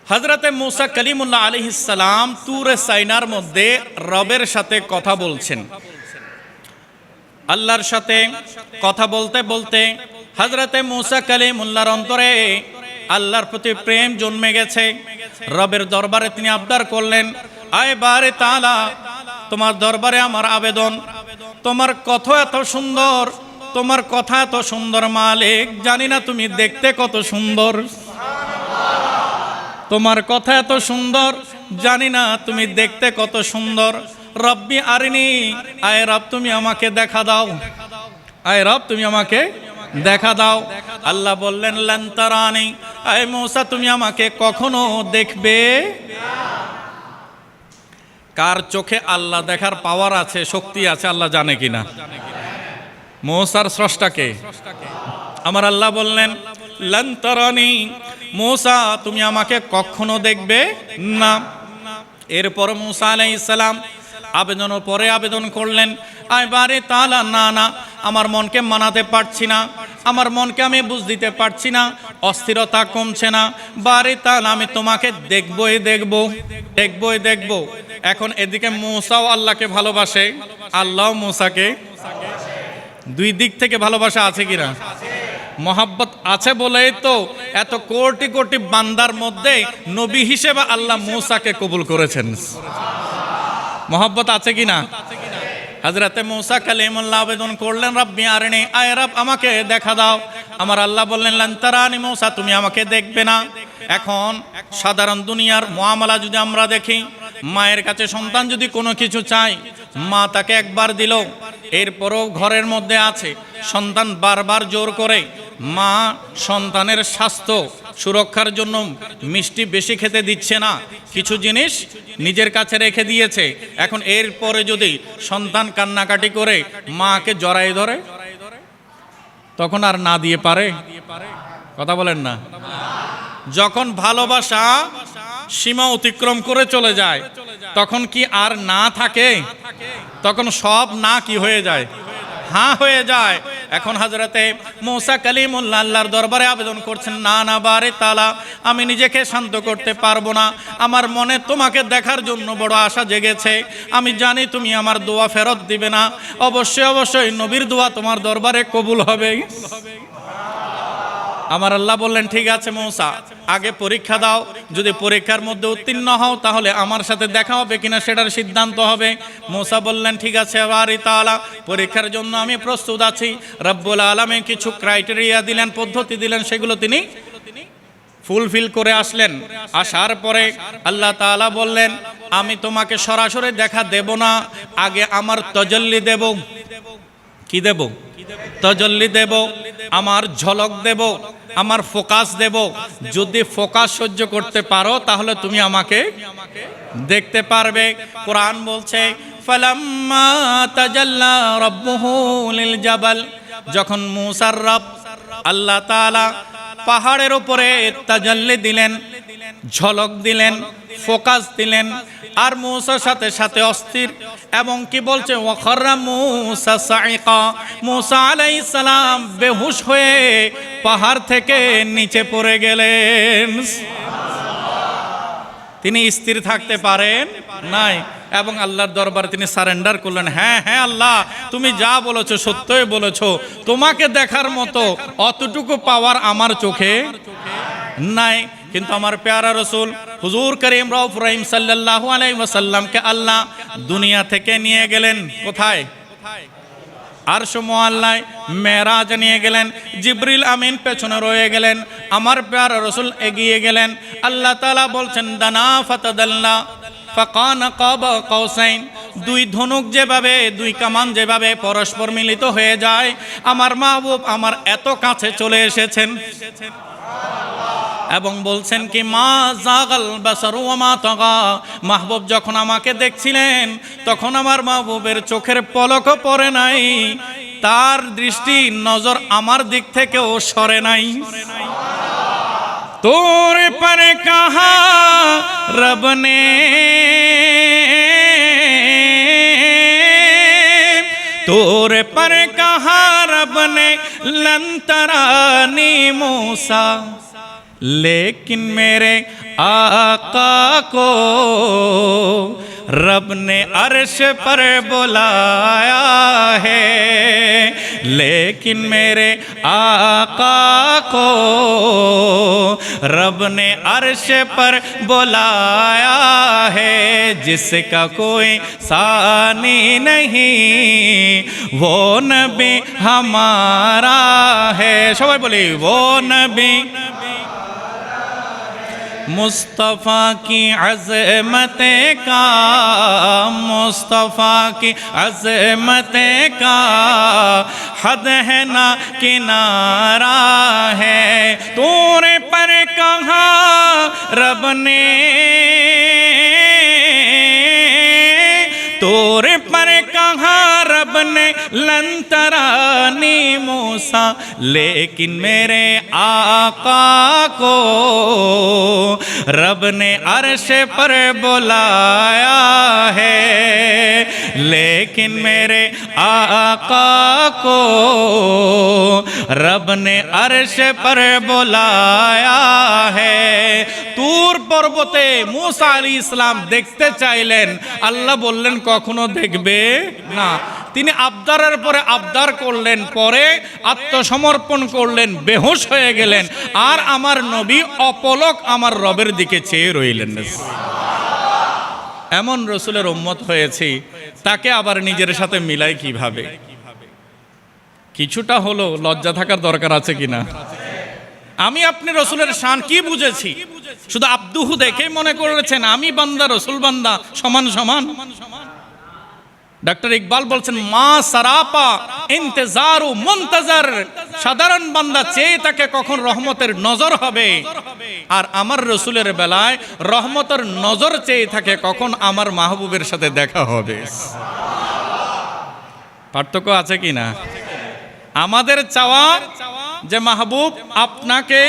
হযরতে মূসা কালিমুল্লাহ আলাইহিস সালাম তুরে সাইনার মধ্যে রবের সাথে কথা বলছেন। আল্লাহর সাথে কথা বলতে বলতে হযরতে মূসা কালিমুল্লাহর অন্তরে আল্লাহর প্রতি প্রেম জন্মে গেছে। রবের দরবারে তিনি আবদার করলেন, আয় বারে তাআলা, তোমার দরবারে আমার আবেদন, তোমার কথা এত সুন্দর, তোমার কথা এত সুন্দর মালিক, জানি না তুমি দেখতে কত সুন্দর। তোমার কথা এত সুন্দর, জানি না তুমি দেখতে কত সুন্দর। রব্বি আরিনি, আয় রব তুমি আমাকে দেখা দাও, আয় রব তুমি আমাকে দেখা দাও। আল্লাহ বললেন লান তারানি, আয় মূসা তুমি আমাকে কখনো দেখবে। কার চোখে আল্লাহ দেখার পাওয়ার আছে, শক্তি আছে, আল্লাহ জানে কিনা? মূসার স্রষ্টাকে আমার আল্লাহ বললেন লান তারানি, মূসা তুমি আমাকে কখনো দেখবে না। এরপর মূসা আলাইহিস সালাম আবেদনের পরে আবেদন করলেন, আয় বারে তাআলা, না না, আমার মনকে মানাতে পারছি না, আমার মনকে আমি বুঝ দিতে পারছি না, অস্থিরতা কমছে না, বারে তাআলা আমি তোমাকে দেখবই দেখব, দেখবই দেখব। এখন এদিকে মূসাও আল্লাহকে ভালোবাসে, আল্লাহও মূসাকে, দুই দিক থেকে ভালোবাসা আছে কিনা? মহাব্বত আছে বলেই তো এত কোটি কোটি বান্দার মধ্যে নবী হিসেবে আল্লাহ মূসাকে কবুল করেছেন। মহাব্বত আছে কিনা? হযরতে মূসা কালিমুল্লাহ আবেদন করলেন রব্বি আরিনি, আয় রব আমাকে দেখা দাও। আমার আল্লাহ বললেন লান তারানি, মূসা তুমি আমাকে দেখবে না। এখন সাধারণ দুনিয়ার মুআমালা যদি আমরা দেখি, মায়ের কাছে সন্তান যদি কোনো কিছু চায়, মা তাকে একবার দিল, এরপরও ঘরের মধ্যে আছে, সন্তান বারবার জোর করে, মা সন্তানের স্বাস্থ্য সুরক্ষার জন্য মিষ্টি বেশি খেতে দিচ্ছে না, কিছু জিনিস নিজের কাছে রেখে দিয়েছে। এখন এরপরে যদি সন্তান কান্নাকাটি করে মাকে জড়াই ধরে, তখন আর না দিয়ে পারে? কথা বলেন না। যখন ভালোবাসা সীমা অতিক্রম করে চলে যায়, তখন কি আর না থাকে? তখন সব না কি হয়ে যায়? হ্যাঁ হয়ে যায়। এখন হযরতে মূসা কালিমুল্লাহ আল্লাহর দরবারে আবেদন করছেন, না না বারে তাআলা, আমি নিজেকে শান্ত করতে পারবো না, আমার মনে তোমাকে দেখার জন্য বড় আশা জেগেছে, আমি জানি তুমি আমার দোয়া ফেরত দিবে না, অবশ্যই অবশ্যই নবীর দোয়া তোমার দরবারে কবুল হবে। আমার আল্লাহ বললেন ঠিক আছে মূসা, আগে পরীক্ষা দাও, যদি পরীক্ষার মধ্যে উত্তীর্ণ হও তাহলে আমার সাথে দেখা হবে কিনা সেটার সিদ্ধান্ত হবে। মূসা বললেন ঠিক আছে বারি তাআলা, পরীক্ষার জন্য আমি প্রস্তুত আছি। রব্বুল আলামিন কিছু ক্রাইটেরিয়া দিলেন, পদ্ধতি দিলেন, সেগুলো তিনি ফুলফিল করে আসলেন। আসার পরে আল্লাহ তাআলা বললেন আমি তোমাকে সরাসরি দেখা দেব না, আগে আমার তাজাল্লি দেব। কি দেব? তাজাল্লি দেব, আমার ঝলক দেব, আমার ফোকাস দেব। যদি ফোকাস সহ্য করতে পারো তাহলে তুমি আমাকে দেখতে পারবে। কোরআন বলছে ফালাম্মা তাজাল্লা রাব্বুহু লিল জাবাল, যখন মূসার রব আল্লাহ তাআলা পাহাড়ের উপরে তাজাল্লি দিলেন, ঝলক দিলেন, ফোকাস দিলেন, আর মূসার সাথে সাথে অস্থির, এবং কি বলছে ওয়াখাররা মূসা সাইকা, মূসা আলাইহিস সালাম বেহুশ হয়ে পাহাড় থেকে নিচে পড়ে গেলেন। তিনি স্থির থাকতে পারেন নাই এবং আল্লাহর দরবারে তিনি সারেন্ডার করলেন, হ্যাঁ হ্যাঁ আল্লাহ, তুমি যা বলেছো সত্যই বলেছো, তোমাকে দেখার মতো অতটুকু পাওয়ার আমার চোখে নাই। কিন্তু আমার প্যারা রসুল হুজুর করিম রউফ রহিম সাল্লাল্লাহু আলাইহি ওয়াসাল্লামকে আল্লাহ দুনিয়া থেকে নিয়ে গেলেন কোথায়? আরশ মুআল্লায় মেরাজ নিয়ে গেলেন, জিবরিল আমিন পেছনে রয়ে গেলেন, আমার প্যারা রসুল এগিয়ে গেলেন। আল্লাহ তাআলা বলছেন দানা ফাতাদাল্লা ফাকানা কাবা কাউসাইন, দুই ধনুক যেভাবে, দুই কামান যেভাবে পরস্পর মিলিত হয়ে যায়, আমার মাহবুব আমার এত কাছে চলে এসেছেন। এবং বলছেন কি মা জাগাল বাসারু ওয়া মা তাগা, মাহবুব যখন আমাকে দেখছিলেন তখন আমার মাহবুবের চোখের পলকও পড়ে নাই, তার দৃষ্টি নজর আমার দিক থেকেও সরে নাই। তোর पर कहा रब ने तोर पर कहा रब ने लन तरानी मूसा, लेकिन मेरे आका को रब ने अर्श पर बुलाया है, लेकिन मेरे आका को रब ने अर्श पर बुलाया है, जिसका कोई सानी नहीं वो नबी हमारा है। সবাই বলি वो नबी मुस्तफ़ा की अज़मत का, मुस्तफ़ा की अज़मत का हद है ना किनारा है। तूरे पर कहा रब ने, तोरे पर कहा रब ने लन तरानी मूसा, लेकिन मेरे आका को रब ने अर्श पर बुलाया है, लेकिन मेरे आका को रब ने अर्श पर बुलाया है। तूर पर्वते मूसा আলাইহিস সালাম দেখতে চাইলেন, আল্লাহ বললেন কখনো দেখবে না। তিনি আবদারের পরে আবদার করলেন, পরে আত্মসমর্পণ করলেন, বেহুশ হয়ে গেলেন, আর আমার নবী অপলক আমার রবের দিকে চেয়ে রইলেন। এমন রসুলের উম্মত হয়েছি, তাকে আবার নিজের সাথে মিলাই কিভাবে? কিছুটা হলো লজ্জা থাকার দরকার আছে কিনা? আমি আপনি রসুলের শান কি বুঝেছি? শুধু আব্দুহু দেখেই মনে করেছেন আমি বান্দা, রসুল বান্দা সমান সমান। ডক্টর ইকবাল বলছেন মা সারাপা ইন্তেজারু মুনতাজার, সাধারণ বান্দা চেয়ে তাকে কখন রহমতের নজর হবে, আর আমার রসুলের বেলায় রহমতের নজর চেয়ে থাকে কখন আমার মাহবুবের সাথে দেখা হবে। পার্থক্য আছে কিনা? আমাদের চাওয়া যে মাহবুব আপনাকে,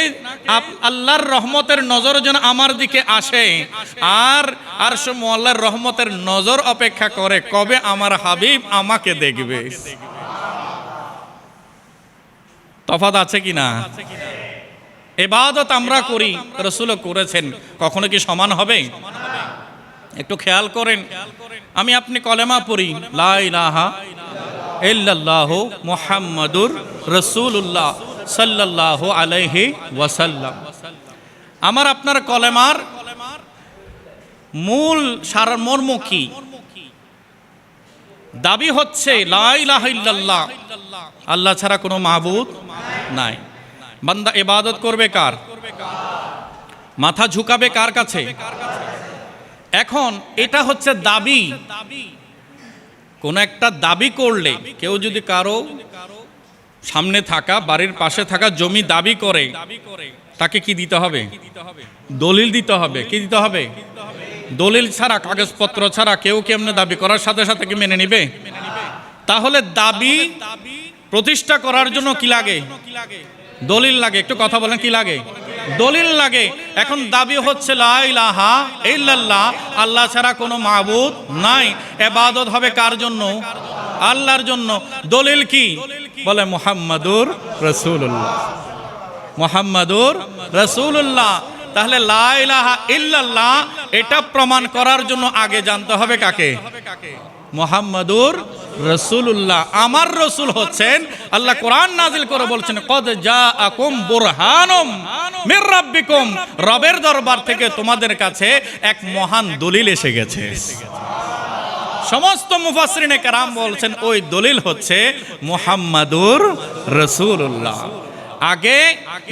আল্লাহর রহমতের নজর যেন আমার দিকে আসে, আর আরশ মুআল্লার রহমতের নজর অপেক্ষা করে কবে আমার হাবিব আমাকে দেখবে। তফাৎ আছে কিনা? ইবাদত আমরা করি, রাসূলও করেছেন, কখনো কি সমান হবে? একটু খেয়াল করেন, আমি আপনি কলেমা পড়ি লা ইলাহা ইল্লাল্লাহু মুহাম্মাদুর রাসূলুল্লাহ সাল্লাল্লাহু আলাইহি ওয়াসাল্লাম। আমার আপনার কলেমার মূল সারমর্ম কি? দাবি হচ্ছে লা ইলাহা ইল্লাল্লাহ, আল্লাহ ছাড়া কোনো মাবুদ নাই। বান্দা ইবাদত করবে কার? মাথা ঝুঁকাবে কার কাছে? এখন এটা হচ্ছে দাবি। কোন একটা দাবি করলে, কেউ যদি কারো সামনে থাকা, বাড়ির পাশে থাকা জমি দাবি করে, তাকে কি দিতে হবে? দলিল দিতে হবে। কি দিতে হবে? দলিল ছাড়া, কাগজপত্র ছাড়া কেউ কেমনে দাবি করার সাথে সাথে কি মেনে নিবে? তাহলে দাবি প্রতিষ্ঠা করার জন্য কি লাগে? দলিল লাগে। একটু কথা বলেন, কি লাগে? দলিল লাগে। এখন দাবি হচ্ছে লা ইলাহা ইল্লাল্লাহ, আল্লাহ ছাড়া কোনো মাবুদ নাই। ইবাদত হবে কার জন্য? আল্লাহর জন্য। দলিল কি? বলে মুহাম্মাদুর রাসূলুল্লাহ, মুহাম্মাদুর রাসূলুল্লাহ। তাহলে লা ইলাহা ইল্লাল্লাহ এটা প্রমাণ করার জন্য আগে জানতে হবে কাকে? মুহাম্মাদুর রাসূলুল্লাহ। আমার রাসূল হচ্ছেন, আল্লাহ কোরআন নাজিল করে বলছেন কদ জাআকুম বুরহানুম মির রাব্বিকুম, রবের দরবার থেকে তোমাদের কাছে এক মহান দলিল এসে গেছে। সমস্ত মুফাসসিরিনে কেরাম বলছেন ওই দলিল হচ্ছে মুহাম্মাদুর রাসূলুল্লাহ। আগে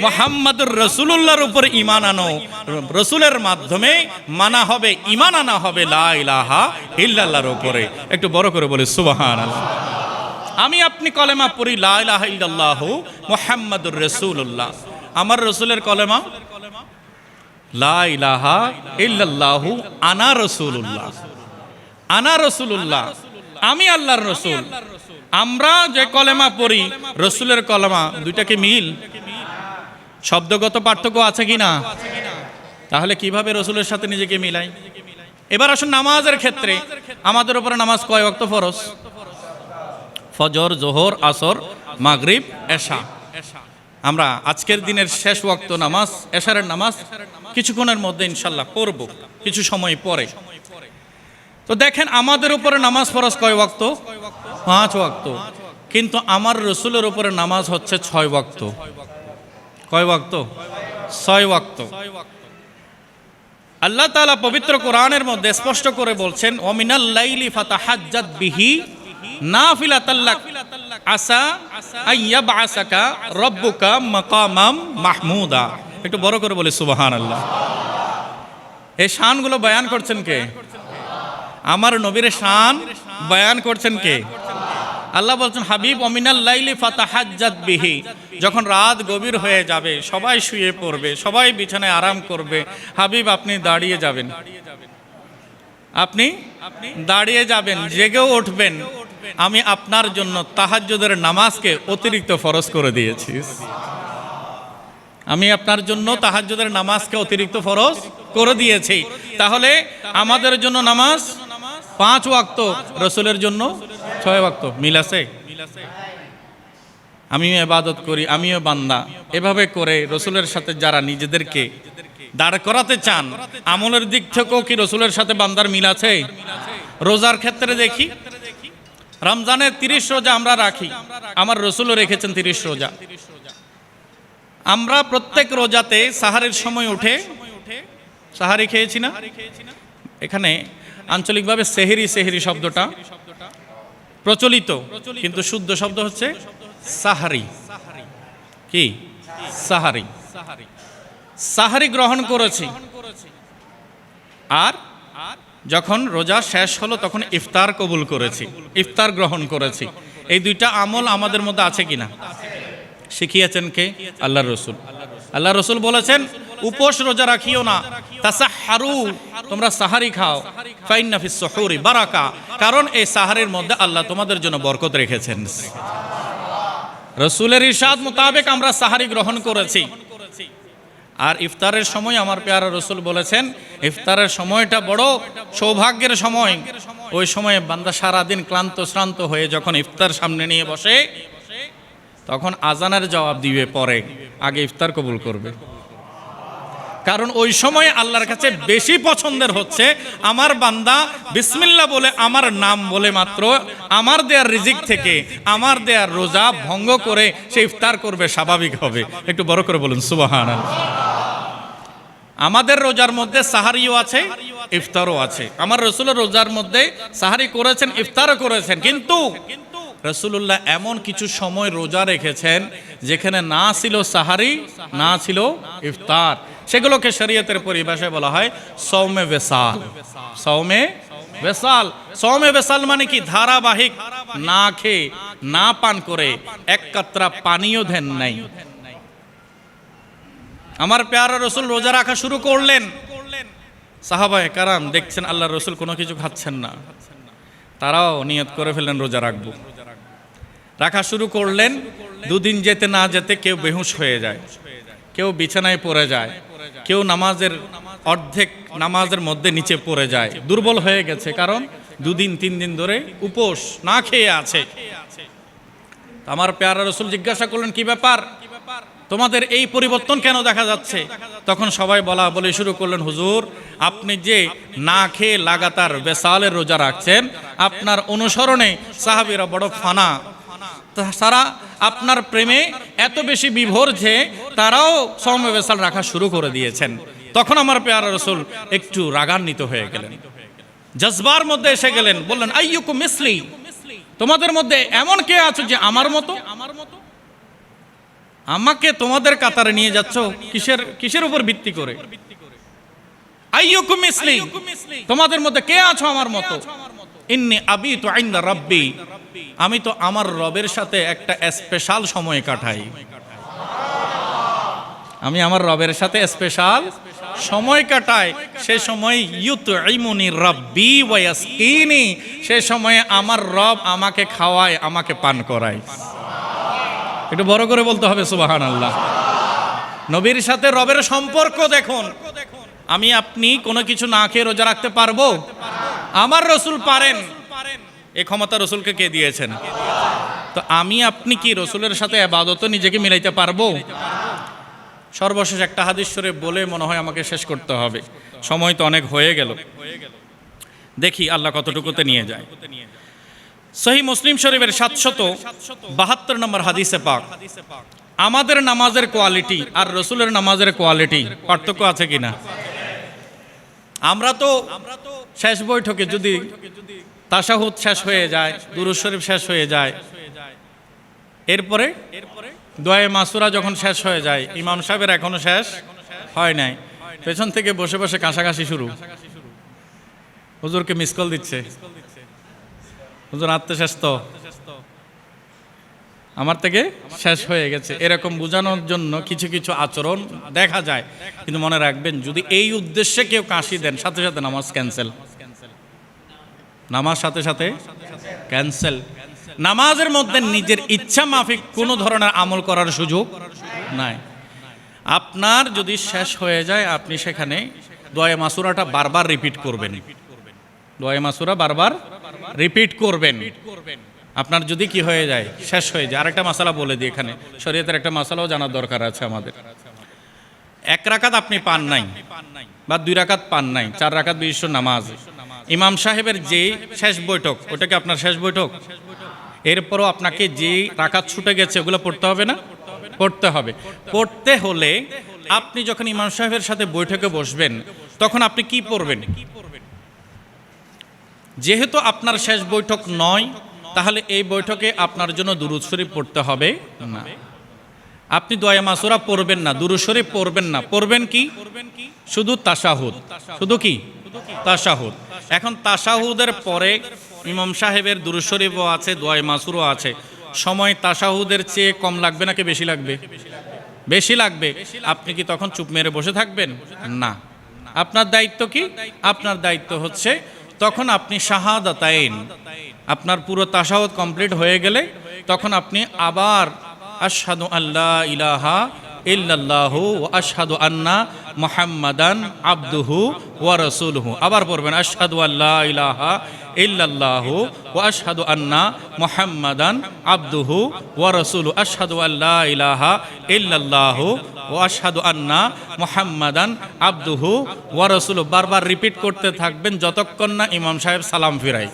মুহাম্মাদুর রাসূলুল্লাহর উপর ঈমান আনো, রাসূলের মাধ্যমে মানা হবে, ঈমান আনা হবে লা ইলাহা ইল্লাল্লাহর উপরে। একটু বড় করে বলি সুবহানাল্লাহ। আমি আপনি কলেমা পড়ি লা ইলাহা ইল্লাল্লাহু মুহাম্মাদুর রাসূলুল্লাহ। আমার রাসূলের কলেমা লা ইলাহা ইল্লাল্লাহু আনা রাসূলুল্লাহ। আনা রাসূলুল্লাহ, আমি আল্লাহর রাসূল। আমরা যে কলেমা পড়ি, রাসূলের কলেমা, দুইটাকে মিল? শব্দগত পার্থক্য আছে কিনা? তাহলে কিভাবে রাসূলের সাথে নিজেকে মিলাই? এবার আসুন নামাজের ক্ষেত্রে। আমাদের উপরে নামাজ কয় ওয়াক্ত ফরজ? ফজর, যোহর, আসর, মাগরিব, এশা। আমরা আজকের দিনের শেষ ওয়াক্ত নামাজ, এশারের নামাজ কিছুক্ষণের মধ্যে ইনশাআল্লাহ পড়ব, কিছু সময় পরে। তো দেখেন আমাদের উপরে নামাজ ফরজ কয় ওয়াক্ত? 5 ওয়াক্ত। কিন্তু আমার রাসূলের উপরে নামাজ হচ্ছে 6 ওয়াক্ত। কয় ওয়াক্ত? 6 ওয়াক্ত। আল্লাহ তাআলা পবিত্র কোরআনের মধ্যে স্পষ্ট করে বলছেন ওয়া মিনাল লাইলি ফাতাহাজ্জাত বিহি নাফিলাতাল লাক আসা আইয়াবআসাকা রাব্বুকা মাকামাম মাহমুদা। একটু বড় করে বলি সুবহানাল্লাহ। এই শানগুলো বয়ান করছেন কে? আমার নবীর শান বয়ান করছেন কে? আল্লাহ বলছেন হাবিব অমিনাল লাইলি ফাতাহাজ্জাত বিহি, যখন রাত গভীর হয়ে যাবে, সবাই শুয়ে পড়বে, সবাই বিছানায় আরাম করবে, হাবিব আপনি দাঁড়িয়ে যাবেন, আপনি দাঁড়িয়ে যাবেন, জেগেও উঠবেন, আমি আপনার জন্য তাহাজ্জুদের নামাজকে অতিরিক্ত ফরজ করে দিয়েছি। আমি আপনার জন্য তাহাজ্জুদের নামাজকে অতিরিক্ত ফরজ করে দিয়েছি। তাহলে আমাদের জন্য নামাজ 5 ওয়াক্ত, রসুলের জন্য 6 ওয়াক্ত। মিল আছে? আমিও ইবাদত করি, আমিও বান্দা। এভাবে করে রসুলের সাথে যারা নিজেদেরকে দাঁড় করাতে চান, আমলের দিক থেকেও কি রসুলের সাথে বান্দার মিল আছে? রোজার ক্ষেত্রে দেখি, রমজানের 30 রোজা আমরা রাখি, আমার রসুলও রেখেছেন 30 রোজা। আমরা প্রত্যেক রোজাতে সাহারের সময় উঠে সাহারি খেয়েছি না? এখানে আঞ্চলিকভাবে সেহেরি শব্দটা প্রচলিত, কিন্তু শুদ্ধ শব্দ হচ্ছে সাহারি। কি? সাহারি। সাহারি গ্রহণ করেছি, আর যখন রোজা শেষ হলো তখন ইফতার কবুল করেছি, ইফতার গ্রহণ করেছি। এই দুইটা আমল আমাদের মধ্যে আছে কিনা? শিখিয়েছেন কে? আল্লাহর রসুল। আল্লাহ রসুল বলেছেন উপোস রোজা রাখিও না, তাসাহহারু, তোমরা সাহারি খাও, ফাইন্না ফিস সুহুরি বারাকা, কারণ এই সাহারের মধ্যে আল্লাহ তোমাদের জন্য বরকত রেখেছেন। রসুলের ইরশাদ মোতাবেক আমরা সাহারি গ্রহণ করেছি। আর ইফতারের সময় আমার পেয়ারা রসুল বলেছেন ইফতারের সময়টা বড় সৌভাগ্যের সময়। ওই সময়ে বান্দা সারাদিন ক্লান্ত শ্রান্ত হয়ে যখন ইফতার সামনে নিয়ে বসে, তখন আজানের জবাব দিবে পরে, আগে ইফতার কবুল করবে। কারণ ওই সময় আল্লাহর কাছে বেশি পছন্দের হচ্ছে আমার বান্দা বিসমিল্লাহ বলে, আমার নাম বলে মাত্র আমার দেয়ার রিজিক থেকে, আমার দেয়ার রোজা ভঙ্গ করে সে ইফতার করবে, স্বাভাবিক হবে। একটু বড় করে বলুন সুবহানাল্লাহ। আমাদের রোজার মধ্যে সাহারিও আছে, ইফতারও আছে। আমার রসুলের রোজার মধ্যে সাহারি করেছেন, ইফতারও করেছেন, কিন্তু রসুল্লাহ এমন কিছু সময় রোজা রেখেছেন যেখানে না ছিল সাহারি, না ছিল ইফতার। সেগুলোকে শরীয়তের পরিভাষায় বলা হয় সওমে বেসাল। সওমে বেসাল, সওমে বেসাল মানে কি? ধারাবাহিক না খেয়ে না পান করে এক কাতরা পানিও দেন নাই। আমার প্যারা রসুল রোজা রাখা শুরু করলেন, সাহাবায়ে কারাম দেখছেন আল্লাহর রসুল কোনো কিছু খাচ্ছেন না, তারাও নিয়ত করে ফেললেন রোজা রাখবো। রাখা শুরু করলেন, দুদিন যেতে না যেতে কেউ বেহুশ হয়ে যায়, কেউ বিছানায় পড়ে যায়, কেউ নামাজের অর্ধেক নামাজের মধ্যে নিচে পড়ে যায়, দুর্বল হয়ে গেছে, কারণ 2 দিন 3 দিন ধরে উপোস না খেয়ে আছে। আমার প্যারা রসুল জিজ্ঞাসা করলেন কি ব্যাপার, তোমাদের এই পরিবর্তন কেন দেখা যাচ্ছে? তখন সবাই বলে শুরু করলেন, হুজুর আপনি যে না খেয়ে লাগাতার বেসালের রোজা রাখছেন, আপনার অনুসরণে সাহাবীরা বড় ফানা, তারা আপনার প্রেমে এত বেশি বিভোর যে তারাও সওমে বেসাল রাখা শুরু করে দিয়েছেন। তখন আমার পেয়ারা রসুল একটু রাগান্বিত হয়ে গেলেন, জজবার মধ্যে এসে গেলেন, বললেন আইয়ুকুম মিসলি, তোমাদের মধ্যে এমন কে আছো যে আমার মতো? আমাকে তোমাদের কাতারে নিয়ে যাচ্ছ কিসের উপর ভিত্তি করে? আইয়ুকুম মিসলি, তোমাদের মধ্যে কে আছো আমার মতো? ইন্নী আবিতু ইনদা রাব্বি, আমি তো আমার রবের সাথে একটা স্পেশাল সময় কাটাই। আমি আমার রবের সাথে স্পেশাল সময় কাটাই। সে সময় ইউতইমুনি রাব্বি ওয়া ইয়াসকিনি, সে সময়ে আমার রব আমাকে খাওয়ায়, আমাকে পান করায়। একটু বড় করে বলতে হবে সুবহানাল্লাহ। নবীর সাথে রবের সম্পর্ক দেখুন। আমি আপনি কোনো কিছু না খেয়ে রোজা রাখতে পারবো? আমার রসুল পারেন। এই ক্ষমতা রসুলকে কে দিয়েছেন? তো আমি আপনি কি রসুলের সাথে ইবাদত নিজেকে মিলাইতে পারবো? সর্বশেষ একটা হাদিস শরীফ বলে মনে হয় আমাকে শেষ করতে হবে, সময় তো অনেক হয়ে গেল। দেখি আল্লাহ কতটুকুতে নিয়ে যায়। সহিহ মুসলিম শরীফের 772 নম্বর হাদিসে পাক, আমাদের নামাজের কোয়ালিটি আর রসুলের নামাজের কোয়ালিটি পার্থক্য আছে কিনা? আমরা তো শেষ বৈঠকে যদি তাশাহুদ শেষ হয়ে যায়, দুরূদ শরীফ শেষ হয়ে যায়, এরপরে দোয়ায়ে মাসুরা যখন শেষ হয়ে যায়, ইমাম সাহেবের এখনো শেষ হয় নাই, পেছন থেকে বসে বসে কাশাকাশি শুরু, হুজুরকে মিস কল দিচ্ছে, হুজুর আত্মে শেষ তো, আমার থেকে শেষ হয়ে গেছে, এরকম বোঝানোর জন্য কিছু কিছু আচরণ দেখা যায়। কিন্তু মনে রাখবেন, যদি এই উদ্দেশ্যে কেউ কাশি দেন, সাথে সাথে নামাজ ক্যান্সেল, নামাজ সাথে সাথে ক্যান্সেল। নামাজের মধ্যে নিজের ইচ্ছা মাফিক কোনো ধরনের আমল করার সুযোগ নাই। আপনার যদি শেষ হয়ে যায়, আপনি সেখানে দোয়া মাসুরাটা বারবার রিপিট করবেন, দোয়া মাসুরা বারবার রিপিট করবেন। আপনার যদি কি হয়ে যায়, শেষ হয়ে যায়। আরেকটা মাসালা বলে দিই, এখানে শরীয়তের একটা মাসালাও জানার দরকার আছে আমাদের। এক রাকাত আপনি পান নাই বা 2 রাকাত পান নাই, 4 রাকাত বিশিষ্ট নামাজ, ইমাম সাহেবের যে শেষ বৈঠক, ওটাকে আপনার শেষ বৈঠক, এরপরও আপনাকে যে রাকাত ছুটে গেছে ওগুলো পড়তে হবে না? পড়তে হবে। পড়তে হলে আপনি যখন ইমাম সাহেবের সাথে বৈঠকে বসবেন, তখন আপনি কি পড়বেন? যেহেতু আপনার শেষ বৈঠক নয়, তাহলে এই বৈঠকে আপনার জন্য দুরূদ শরীফ পড়তে হবে না। আপনি দোয়া মাসুরা পড়বেন না, দুরূদ শরীফ পড়বেন না। পড়বেন কি? শুধু তাশাহুদ। শুধু কি? তাশাহুদ। এখন তাশাহুদের পরে ইমাম সাহেবের দুরূদ শরীফও আছে, দোয়া মাসুরও আছে। সময় তাশাহুদের চেয়ে কম লাগবে নাকি বেশি লাগবে? বেশি লাগবে। আপনি কি তখন চুপ মেরে বসে থাকবেন? না। আপনার দায়িত্ব কি? আপনার দায়িত্ব হচ্ছে, তখন আপনি শাহাদাতাইন, আপনার পুরো তাশাহুদ কমপ্লিট হয়ে গেলে তখন আপনি আবার আশহাদু আল্লা ইলাহা ইল্লাল্লাহু ওয়া আশহাদু আন্না মুহাম্মাদান আবদুহু ওয়া রাসূলুহু, আবার পড়বেন আশহাদু আল্লা ইলাহা ইল্লাল্লাহু ওয়া আশহাদু আন্না মুহাম্মাদান আবদুহু ওয়া রাসূলুহু, আশহাদু আল্লা ইলাহা ইল্লাল্লাহু ওয়া আশহাদু আন্না মুহাম্মাদান আবদুহু ওয়া রাসূলুহু। বারবার রিপিট করতে থাকবেন যতক্ষণ না ইমাম সাহেব সালাম ফিরায়।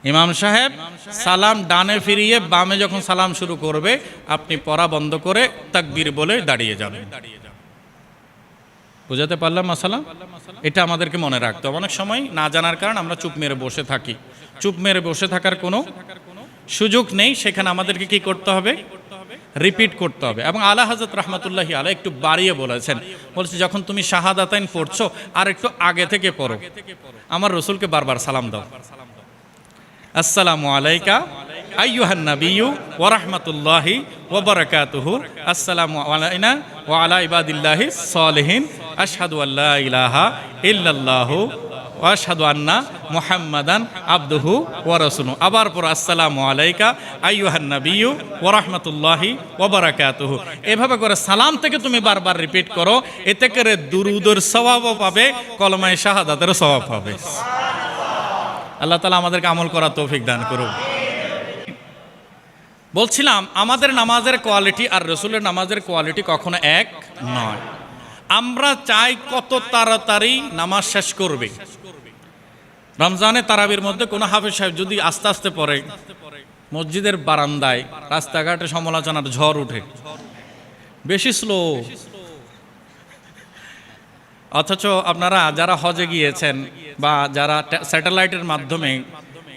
ইমাম সাহেব সালাম ডানে ফিরিয়ে বামে যখন সালাম শুরু করবে, আপনি পড়া বন্ধ করে তাকবীর বলে দাঁড়িয়ে যাবেন। বুঝাতে পারলাম মাসালা? এটা আমাদেরকে মনে রাখতে হবে। অনেক সময় না জানার কারণে আমরা চুপ মেরে বসে থাকি। চুপ মেরে বসে থাকার কোনো সুযোগ নেই, সেখানে আমাদেরকে কি করতে হবে? রিপিট করতে হবে। এবং আলা হযরত রাহমাতুল্লাহি আলাইহি একটু বাড়িয়ে বলেছেন, বলছে যখন তুমি শাহাদাতাইন পড়ছো আর একটু আগে থেকে পড়ো, আমার রাসূলকে বারবার সালাম দাও। আসসালামু আলাইকা আইয়ুহান নাবিয়্যু ওয়া রাহমাতুল্লাহি ওয়া বারাকাতুহু, আসসালামু আলাইনা ওয়া আলা ইবাদিল্লাহিস সলিহিন, আশহাদু আল্লা ইলাহা ইল্লাল্লাহু ওয়া আশহাদু আন্না মুহাম্মাদান আবদুহু ওয়া রাসূলুহু। আবার পর আসসালামু আলাইকা আইয়ুহান নাবিয়্যু ওয়া রাহমাতুল্লাহি ওয়া বারাকাতুহু। এভাবে করে সালাম থেকে তুমি বারবার রিপিট করো, এতে করে দুরুদের সওয়াবও পাবে, কলমায়ে শাহাদাতেরও সওয়াব পাবে। আল্লাহ তাআলা আমাদেরকে আমল করার তৌফিক দান করুন। বলছিলাম, আমাদের নামাজের কোয়ালিটি আর রাসূলের নামাজের কোয়ালিটি কখনো এক নয়। আমরা চাই কত তাড়াতাড়ি নামাজ শেষ করবে। রমজানে তারাবির মধ্যে কোনো হাফেজ সাহেব যদি আস্তে আস্তে পড়ে, মসজিদের বারান্দায় রাস্তাঘাটে সমালোচনার ঝড় উঠে, বেশি স্লো। অথচ আপনারা যারা হজে গিয়েছেন বা যারা স্যাটেলাইটের মাধ্যমে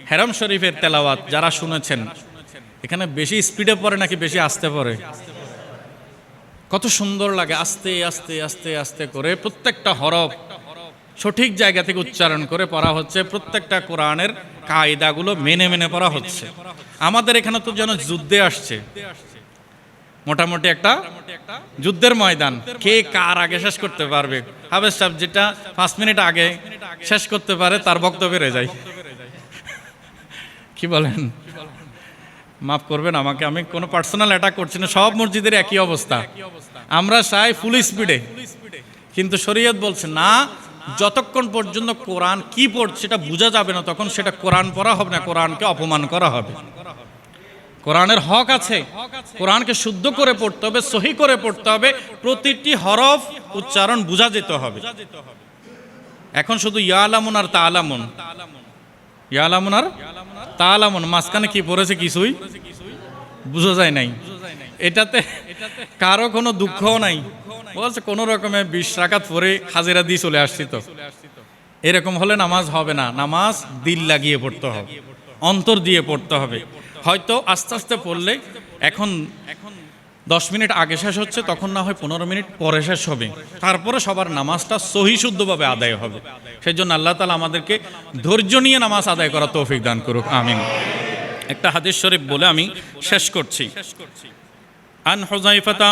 হেরাম শরীফের তেলাওয়াত যারা শুনেছেন, এখানে বেশি স্পিডে পড়ে নাকি বেশি আস্তে পড়ে? কত সুন্দর লাগে, আস্তে আস্তে আস্তে আস্তে করে প্রত্যেকটা হরফ সঠিক জায়গা থেকে উচ্চারণ করে পড়া হচ্ছে, প্রত্যেকটা কোরআনের কায়দাগুলো মেনে মেনে পড়া হচ্ছে। আমাদের এখানে তো যেন যুদ্ধে আসছে, মোটামুটি একটা যুদ্ধের ময়দান। কে কার আগে শেষ করতে পারবে? হাফেজ সাহেব যেটা 5 মিনিট আগে শেষ করতে পারে তার বক্তব্য বেড়ে যায়। কি বলেন? মাফ করবেন আমাকে, আমি কোনো পার্সোনাল অ্যাটাক করছি না, সব মসজিদের একই অবস্থা। আমরা চাই ফুল স্পিডে, কিন্তু শরীয়ত বলছে না, যতক্ষণ পর্যন্ত কোরআন কি পড়ছে সেটা বোঝা যাবে না, তখন সেটা কোরআন পড়া হবে না, কোরআনকে অপমান করা হবে। কোরআনের হক আছে, কোরআনকে শুদ্ধ করে পড়তে হবে, সহি করে পড়তে হবে, প্রতিটি হরফ উচ্চারণ বোঝা যেতে হবে। এখন শুধু ইয়ালামুন আর তালামুন, ইয়ালামুন আর তালামুন, মাঝখানে কি পড়েছে কিছুই বোঝা যায় নাই। এটাতে কারো কোনো দুঃখও নাই, বলছে কোনো রকমে 20 রাকাত পরে হাজিরা দিয়ে চলে আসছি। তো এরকম হলে নামাজ হবে না। নামাজ দিল লাগিয়ে পড়তে হবে, অন্তর দিয়ে পড়তে হবে। হয়তো আস্তে আস্তে পড়লে এখন 10 মিনিট আগে শেষ হচ্ছে, তখন না হয় 15 মিনিট পরে শেষ হবে, তারপরে সবার নামাজটা সহি শুদ্ধভাবে আদায় হবে। সেই জন্য আল্লাহ তাআলা আমাদেরকে ধৈর্য নিয়ে নামাজ আদায় করার তৌফিক দান করুক, আমিন। একটা হাদিস শরীফ বলে আমি শেষ করছি। عن حذيفة